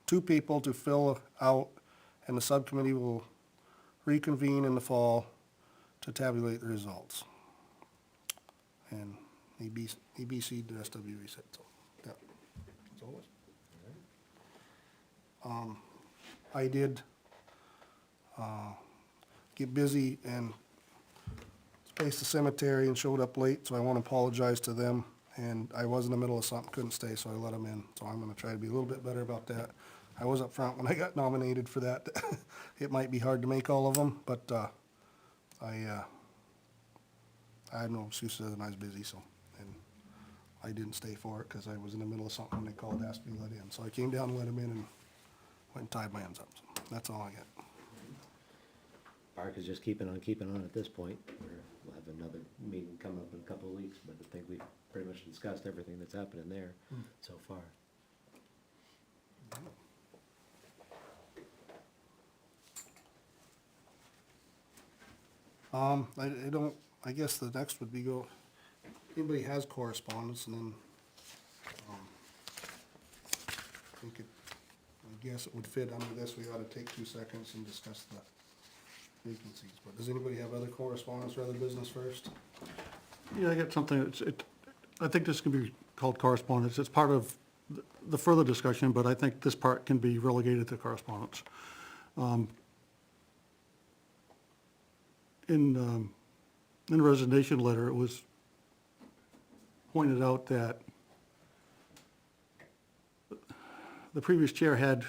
two people to fill out, and the subcommittee will reconvene in the fall to tabulate the results. And he BC'd the SWE said so. Yeah, that's all it was. I did get busy and spaced the cemetery and showed up late, so I want to apologize to them. And I was in the middle of something, couldn't stay, so I let them in. So I'm gonna try to be a little bit better about that. I was up front when I got nominated for that. It might be hard to make all of them, but, I had no excuses and I was busy, so, and I didn't stay for it because I was in the middle of something when they called, asked me to let in. So I came down and let them in and went and tied my hands up. So that's all I got. Park is just keeping on at this point. We'll have another meeting come up in a couple of weeks, but I think we've pretty much discussed everything that's happening there so far. I don't, I guess the next would be anybody has correspondence, and then, I think I guess it would fit under this, we ought to take 2 seconds and discuss the vacancies. But does anybody have other correspondence or other business first? Yeah, I got something, I think this can be called correspondence. It's part of the further discussion, but I think this part can be relegated to correspondence. In the resignation letter, it was pointed out that the previous chair had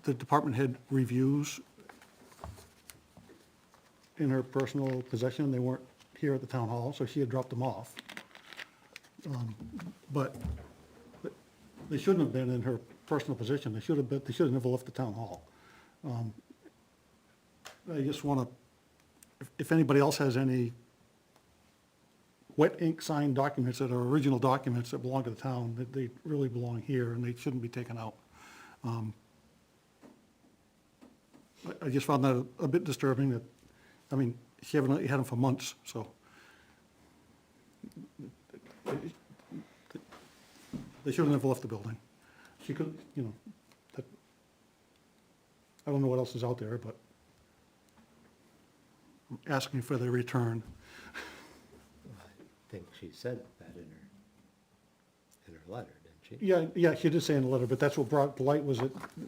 the department head reviews in her personal possession. They weren't here at the town hall, so she had dropped them off. But they shouldn't have been in her personal possession. They should have never left the town hall. I just want to, if anybody else has any wet ink signed documents that are original documents that belong to the town, that they really belong here and they shouldn't be taken out. I just found that a bit disturbing that, I mean, she had them for months, so. They should have never left the building. She could, I don't know what else is out there, but I'm asking for their return. I think she said that in her letter, didn't she? Yeah, she did say in the letter, but that's what brought to light was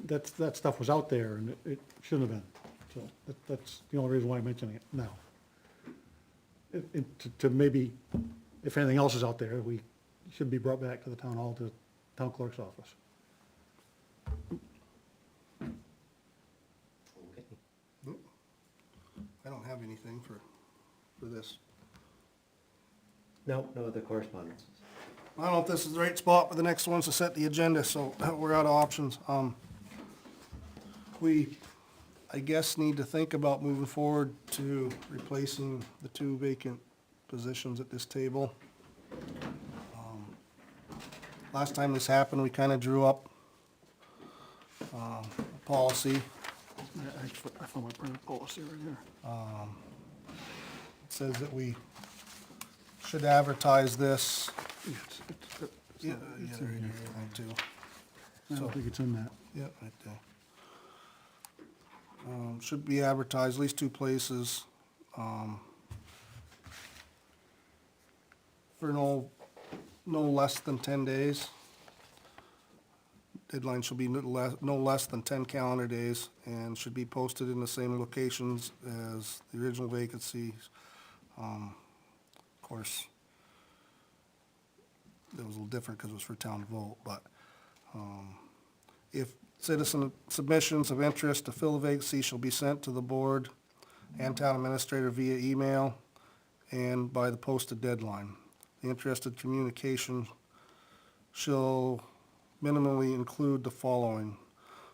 that stuff was out there and it shouldn't have been. So that's the only reason why I'm mentioning it now. To maybe, if anything else is out there, we should be brought back to the town hall, to the town clerk's office. Okay. Nope. I don't have anything for this. No other correspondences. I don't know if this is the right spot, but the next one's to set the agenda, so we're out of options. We, I guess, need to think about moving forward to replacing the 2 vacant positions at this table. last time this happened, we kinda drew up, a policy. I found my printed policy right here. It says that we should advertise this. Yeah, it's Yeah, it's there in it here. is, too. I don't think it's in that. Yep, right there. Should be advertised at least 2 places, for no less than 10 days. Deadline shall be no less than 10 calendar days, and should be posted in the same locations as the original vacancies. Of course, that was a little different because it was for town to vote, but, if citizen submissions of interest to fill the vacancy shall be sent to the board and town administrator via email and by the posted deadline. The interested communication shall minimally include the following.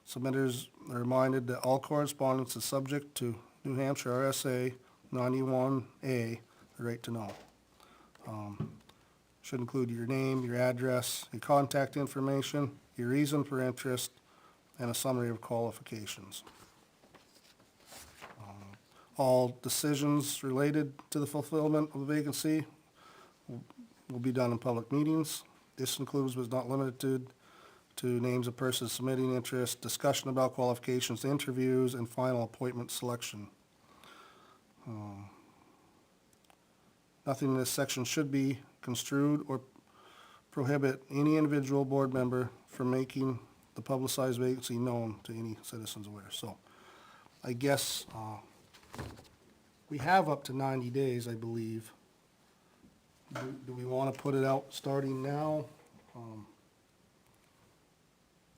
Submitters are reminded that all correspondence is subject to New Hampshire RSA 91A, the right to know. Should include your name, your address, your contact information, your reason for interest, and a summary of qualifications. All decisions related to the fulfillment of the vacancy will be done in public meetings. This includes but is not limited to names of persons submitting interest, discussion about qualifications, interviews, and final appointment selection. Nothing in this section should be construed or prohibit any individual board member from making the publicized vacancy known to any citizens aware. So, I guess, we have up to 90 days, I believe. Do we want to put it out starting now?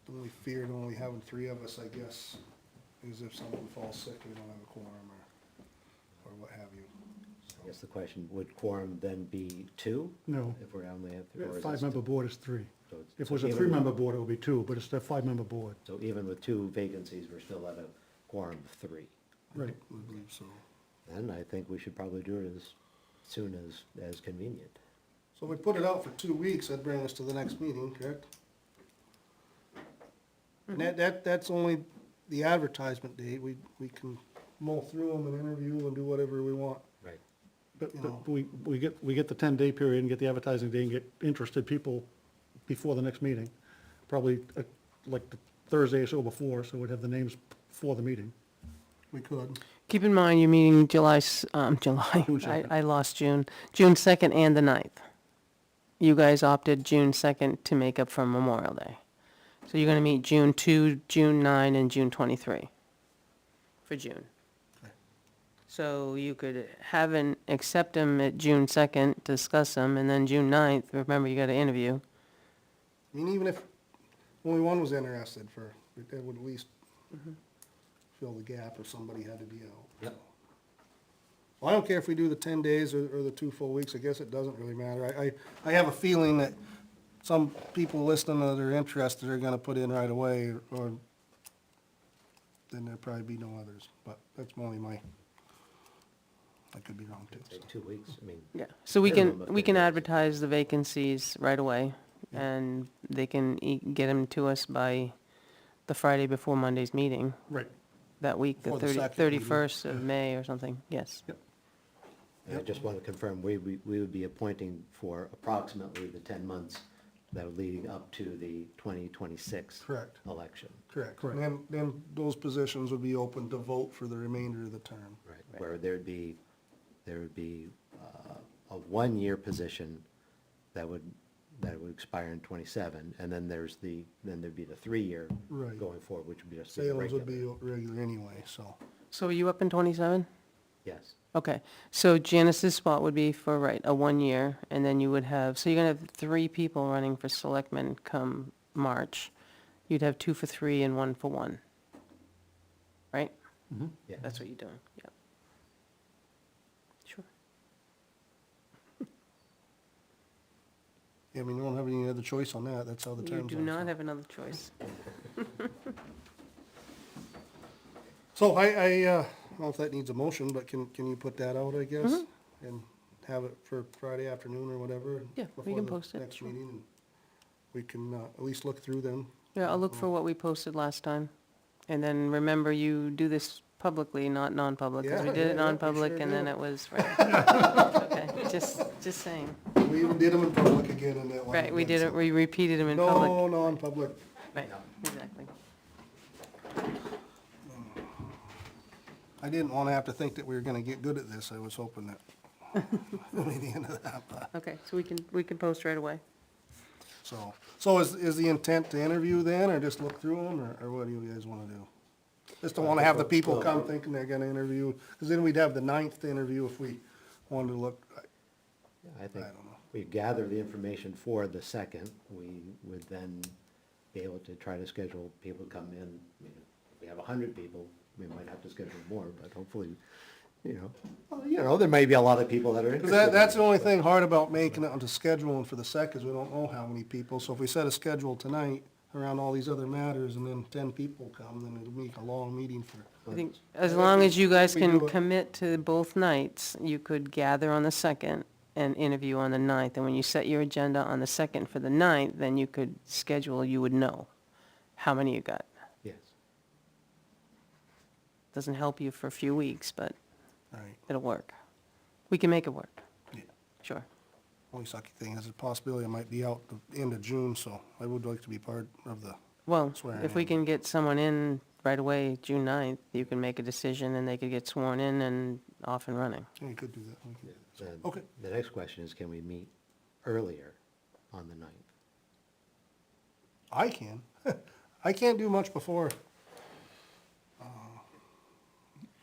The only fear of only having 3 of us, I guess, is if someone falls sick, we don't have a quorum or what have you. I guess the question, would quorum then be 2? No. If we only have 3? or is it 5-member board is 3. so it's- If it so was a even- 3-member board, it would be 2, but it's a 5-member board. So even with 2 vacancies, we're still at a quorum of 3. Right. I believe so. And I think we should probably do it as soon as convenient. So if we put it out for 2 weeks, that'd bring us to the next meeting, correct? And that's only the advertisement date. We can mull through them and interview and do whatever we want. Right. But, You but know. we get the 10-day period and get the advertising day and get interested people before the next meeting. Probably like the Thursday or so before, so we'd have the names for the meeting. We could. Keep in mind, you're meeting July, June I 2nd. lost June 2nd and the 9th. You guys opted June 2nd to make up for Memorial Day. So you're gonna meet June 2, June 9, and June 23 for June. Okay. So you could accept them at June 2nd, discuss them, and then June 9th, remember you gotta interview. I mean, even if only one was interested that would at least fill the gap if somebody had to be out. Yep. Well, I don't care if we do the 10 days or the 2 full weeks. I guess it doesn't really matter. I have a feeling that some people listening that are interested are gonna put in right away, or then there'd probably be no others. But that's only I could be wrong too. Say 2 weeks, I mean, Yeah, so we Minimum can, of we 10 can days. advertise the vacancies right away, and they can get them to us by the Friday before Monday's meeting, Right. that week, the Before the second meeting. 31st of May or something, yes. and I just want to confirm, we would be appointing for approximately the 10 months that are leading up to the 2026 Correct. election. Correct. Correct. And then those positions would be open to vote for the remainder of the term. Right, where there'd be a 1-year position that would expire in '27, and then there'd be the 3-year Right. going forward, which would be just be Salem's would regular. be regular anyway, so. So are you up in 27? Yes, Okay, so Janice's spot would be for, right, a 1 year, and then you would have, so you're gonna have 3 people running for selectmen come March. You'd have 2 for 3 and 1 for 1. Right? yeah. That's what you're doing, yep. Sure. Yeah, I mean, you don't have any other choice on that. That's how the You terms are. do not so. have another choice. So I don't know if that needs a motion, but can you put that out, I guess? And have it for Friday afternoon or whatever? Yeah, we before can the post it, Next sure. meeting, and we can at least look through them. Yeah, I'll look for what we posted last time. And then remember, you do this publicly, not non-public, because we Yeah, did yeah, it yeah, we non-public sure and then do. it was, right. Okay, just saying. We even did them in public again in that one. Right, we again, did it, so- we repeated them in public. No, non-public. Right, exactly. I didn't wanna have to think that we were gonna get good at this. I was hoping that maybe the end of that, but, Okay, so we can post right away. so is the intent to interview then, or just look through them, or what do you guys wanna do? Just don't wanna have the people come thinking they're gonna interview, cause then we'd have the 9th to interview if we wanted to look, I think I don't know. we gather the information for the second, we would then be able to try to schedule people to come in. I mean, if we have 100 people, we might have to schedule more, but hopefully, well, there may be a lot of people that are cause interested. that's the only thing hard about making it onto scheduling for the second, is we don't know how many people, so if we set a schedule tonight around all these other matters, and then 10 people come, then it'll make a long meeting for. I think as long as you guys We can do it. commit to both nights, you could gather on the 2nd and interview on the 9th. And when you set your agenda on the 2nd for the 9th, then you could schedule, you would know how many you got. Yes. Doesn't help you for a few weeks, but Right. it'll work. We can make it work, Yeah. sure. Only sucky thing is a possibility I might be out the end of June, so I would like to be part of the, Well, Swearing if we in. can get someone in right away, June 9th, you can make a decision and they could get sworn in and off and running. yeah, you could do that. We could- Then Okay. The next question is, can we meet earlier on the 9th? I can. I can't do much before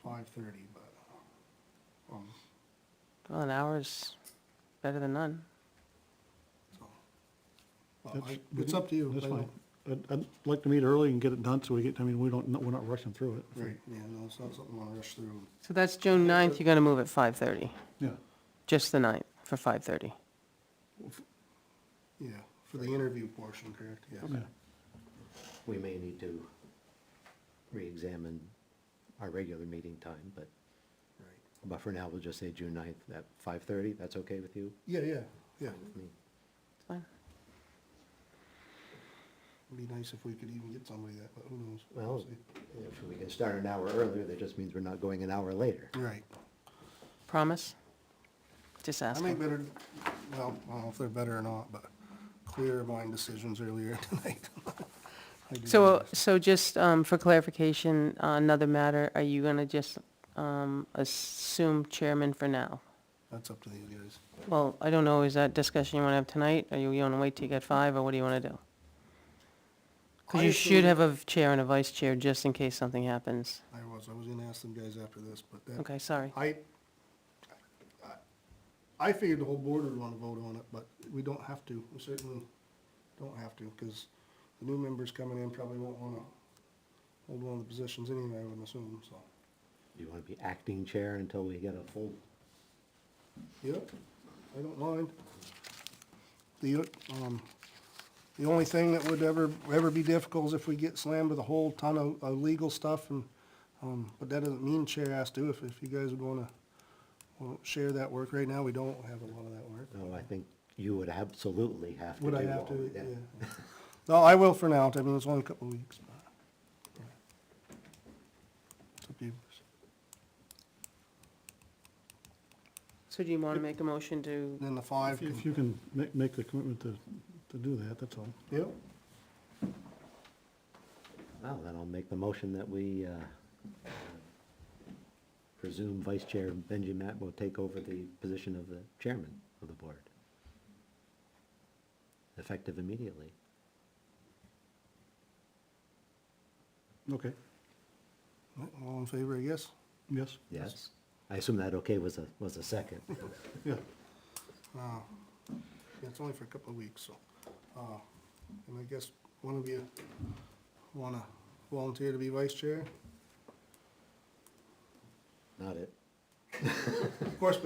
5:30, but, Well, an hour's better than none. well, That's- it's up to you. That's I fine. don't- I'd like to meet early and get it done so we get, I mean, we're not rushing through it. Right, yeah, no, it's not something I wanna rush through. So that's June 9th, you're gonna move at 5:30, Yeah, just the 9th for 5:30. Yeah, for the interview portion, correct, yes. yeah. We may need to re-examine our regular meeting time, but Right. for now, we'll just say June 9th at 5:30. That's okay with you? Yeah, yeah. With me? It's fine. It'd be nice if we could even get somebody that, but who knows? Well, see. if we can start an hour earlier, that just means we're not going an hour later. Right. Promise? Just I make asking. better, well, I don't know if they're better or not, but clearer mind decisions earlier tonight. I do So, that. so just for clarification, another matter, are you gonna just assume chairman for now? That's up to these guys. Well, I don't know, is that discussion you wanna have tonight? Are you wanna wait till you get 5, or what do you wanna do? Because I you should assume- have a chair and a vice chair, just in case something happens. I was gonna ask them guys after this, but that, Okay, sorry. I figured the whole board would wanna vote on it, but we don't have to. We certainly don't have to, because the new members coming in probably won't wanna hold one of the positions anyway, I would assume, so. Do you want to be acting chair until we get a full? Yep, I don't mind. The only thing that would ever be difficult is if we get slammed with a whole ton of legal stuff and, but that doesn't mean chair has to, if you guys would wanna share that work. Right now, we don't have a lot of that work. No, I think you would absolutely have to do Would I all have of to? it, Yeah. No, I will for now. I mean, it's only a couple of weeks. But it's up to you. So do you wanna make a motion to, Then the 5. If you can make the commitment to do that, that's all. Yep, Well, then I'll make the motion that we presume Vice Chair Benji Matt will take over the position of the chairman of the board, effective immediately. Okay, all in favor, I guess? yes, Yes? I assume that okay was a second. yeah. Yeah, it's only for a couple of weeks, so, and I guess one of you wanna volunteer to be vice chair? Not it. Of course,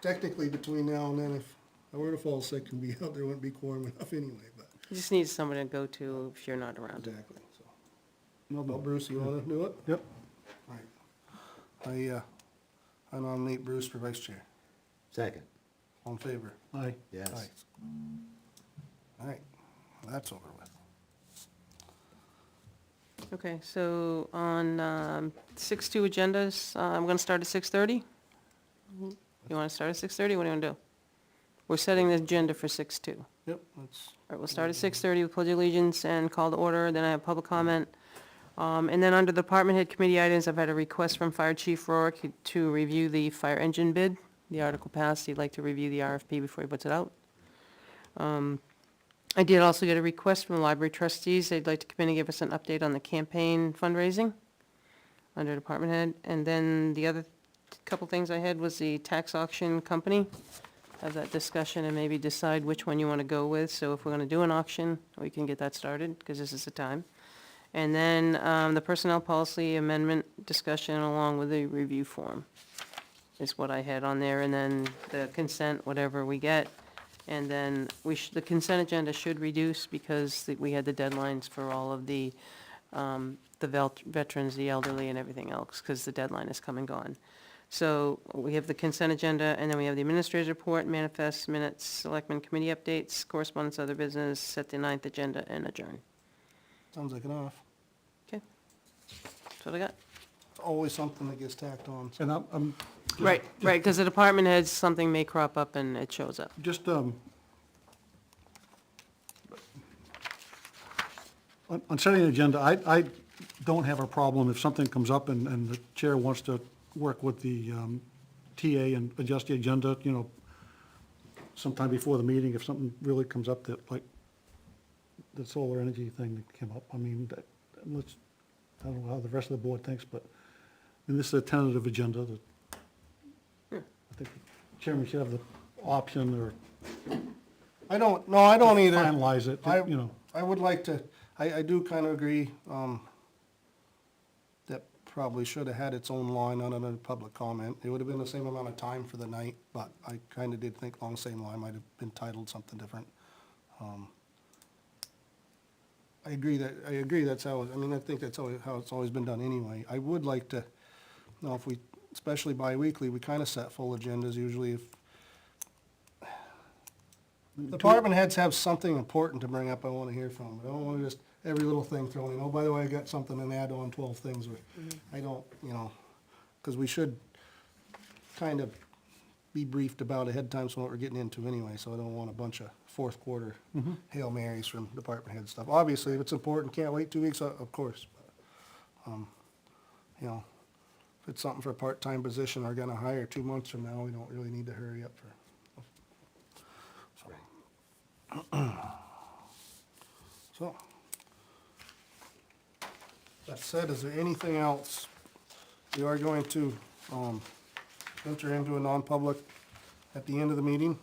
technically between now and then, if I were to fall sick and be out, there wouldn't be quorum enough anyway, but, you just need someone to go to if you're not around. exactly, so. No, Well, no. Bruce, you wanna do it? Yep, Right. I nominate Bruce for vice chair. Second. All in favor? aye. Yes. Aye. All right, That's over with. Okay, so on 6-2 agendas, I'm going to start at 6:30? You want to start at 6:30? What do you want to do? We're setting the agenda for 6-2. All Yep, that's, right, we'll start at 6:30 with pledge of allegiance and call to order, then I have public comment. And then under department head committee items, I've had a request from Fire Chief Rourke to review the fire engine bid. The article passed, he'd like to review the RFP before he puts it out. I did also get a request from the library trustees, they'd like to come in and give us an update on the campaign fundraising under department head. And then the other couple things I had was the tax auction company. Have that discussion and maybe decide which one you want to go with. So if we're going to do an auction, we can get that started, because this is the time. And then the personnel policy amendment discussion along with the review form is what I had on there. And then the consent, whatever we get. And then the consent agenda should reduce because we had the deadlines for all of the veterans, the elderly, and everything else, because the deadline is come and gone. So we have the consent agenda, and then we have the administrator's report, manifests, minutes, selectmen committee updates, correspondence, other business, set the 9th agenda, and adjourn. sounds like enough. Okay? That's what I got. It's always something that gets tacked on. So And I'm Right, because the department heads, something may crop up and it shows up. just, on setting an agenda, I don't have a problem if something comes up and the chair wants to work with the TA and adjust the agenda, you know, sometime before the meeting, if something really comes up that, like, the solar energy thing that came up. I mean, I don't know how the rest of the board thinks, but, and this is a tentative agenda that I think the chairman should have the option or I don't either. finalize it, I, you know. I would like to, I do kind of agree, that probably should have had its own line on another public comment. It would have been the same amount of time for the night, but I kind of did think along the same line, might have been titled something different. I agree that's how, I mean, I think that's how it's always been done anyway. I would like to, you know, if we, especially bi-weekly, we kind of set full agendas usually if department heads have something important to bring up I want to hear from. I don't want to just every little thing thrown in. Oh, by the way, I got something to add on 12 things. Or I don't, you know, because we should kind of be briefed about ahead of time so what we're getting into anyway. So I don't want a bunch of fourth quarter Hail Marys from department head stuff. Obviously, if it's important, can't wait 2 weeks, of course. But, you know, if it's something for a part-time position or gonna hire 2 months from now, we don't really need to hurry up for. So, that said, is there anything else? We are going to, enter into a non-public at the end of the meeting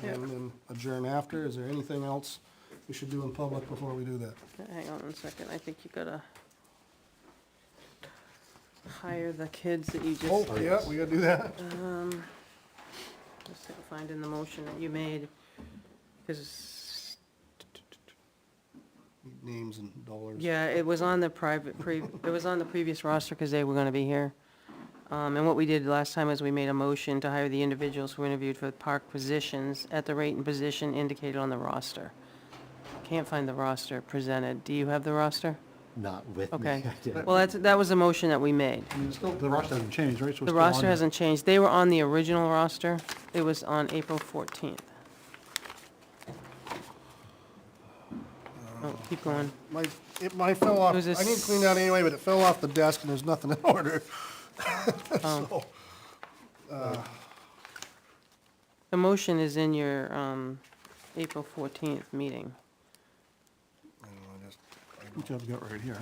and then adjourn after. Is there anything else we should do in public before we do that? Hang on 1 second, I think you gotta hire the kids that you just. Oh, yeah, we gotta do that. Just gotta find in the motion that you made, because, Need names and dollars. yeah, it was on the it was on the previous roster because they were gonna be here. And what we did last time is we made a motion to hire the individuals who were interviewed for the park positions at the rate and position indicated on the roster. Can't find the roster presented. Do you have the roster? Not with me. Okay. I didn't. Well, that was a motion that we made. I mean, it's still, the roster hasn't changed, right? So it's The still roster on there. hasn't changed. They were on the original roster. It was on April 14th. Oh, keep going. My fell off, I It was a need to clean that anyway, but it fell off the desk and there's nothing in order. So, The motion is in your April 14th meeting. Which I've got right here.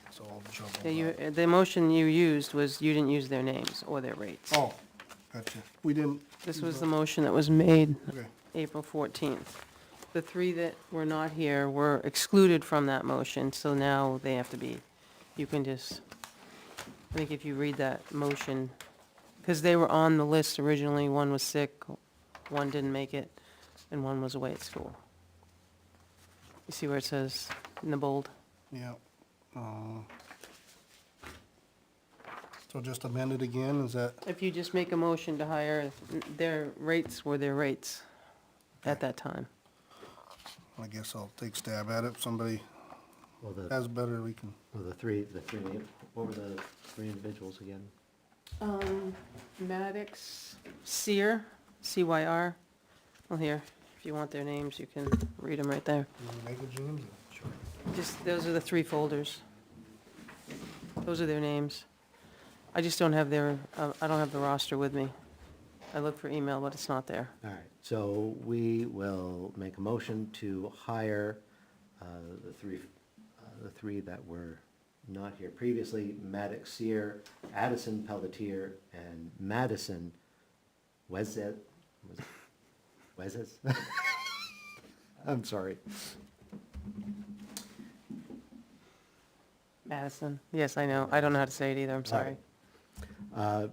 it's all jumbled Yeah, up. the motion you used was, you didn't use their names or their rates. Oh, gotcha. We didn't. This was the motion that was made Okay. April 14th. The three that were not here were excluded from that motion, so now they have to be, you can just, I think if you read that motion, because they were on the list originally, one was sick, one didn't make it, and one was away at school. You see where it says in the bold? Yeah. So just amend it again, is that, If you just make a motion to hire, their rates were their rates at that time. I guess I'll take stab at it. If somebody Well, has better, we can, the three, what were the three individuals again? Maddox, Cyr, C-Y-R. Well, here, if you want their names, you can read them right there. you wanna make it, James? Sure. Just, those are the 3 folders. Those are their names. I just don't have their, I don't have the roster with me. I looked for email, but it's not there. All right, so we will make a motion to hire the three that were not here previously, Maddox Sear, Addison Pelletier, and Madison Wezes. I'm sorry. Madison, yes, I know. I don't know how to say it either, I'm sorry.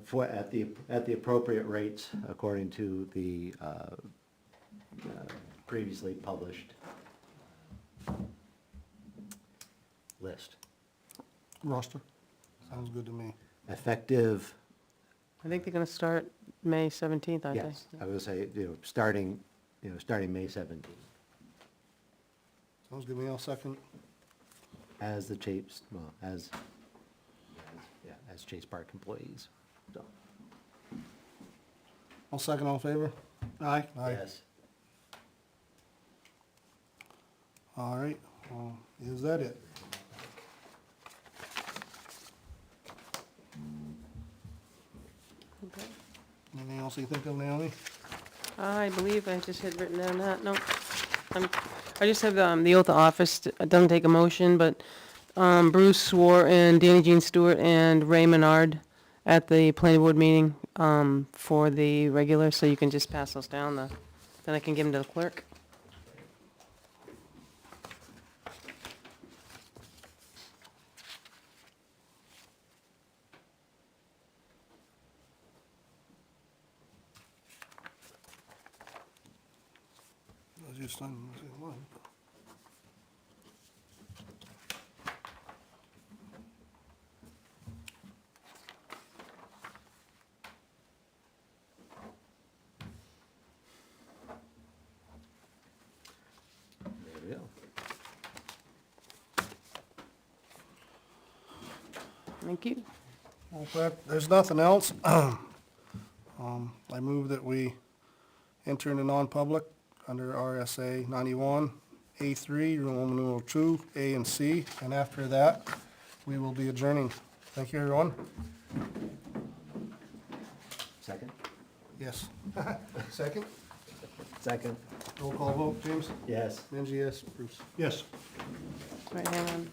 For, at the appropriate rates according to the previously published list. Roster. Sounds good to me. Effective, I think they're gonna start May 17th, aren't they? yes, I would say, starting May 17th, Sounds good to me. I'll second. as the Chase, well, as Chase Park employees, so. I'll second, all in favor? Aye. Aye. Yes. All right, is that it? Okay. Anything else you think of, Naomi? I believe I just had written down that, no. I just have the oath of office, it doesn't take a motion, but Bruce swore in Danny Jean Stewart and Ray Menard at the planning board meeting for the regular, so you can just pass those down, then I can give them to the clerk. I was just on, one. There we go. Thank you. Well, if there's nothing else. I move that we enter into non-public under RSA 91, A3, Roman numeral 2, A and C, and after that, we will be adjourning. Thank you, everyone. Second? Yes. Second? Second. Roll call vote, James? Yes. Benji, yes. Bruce? Yes. Right, hang on.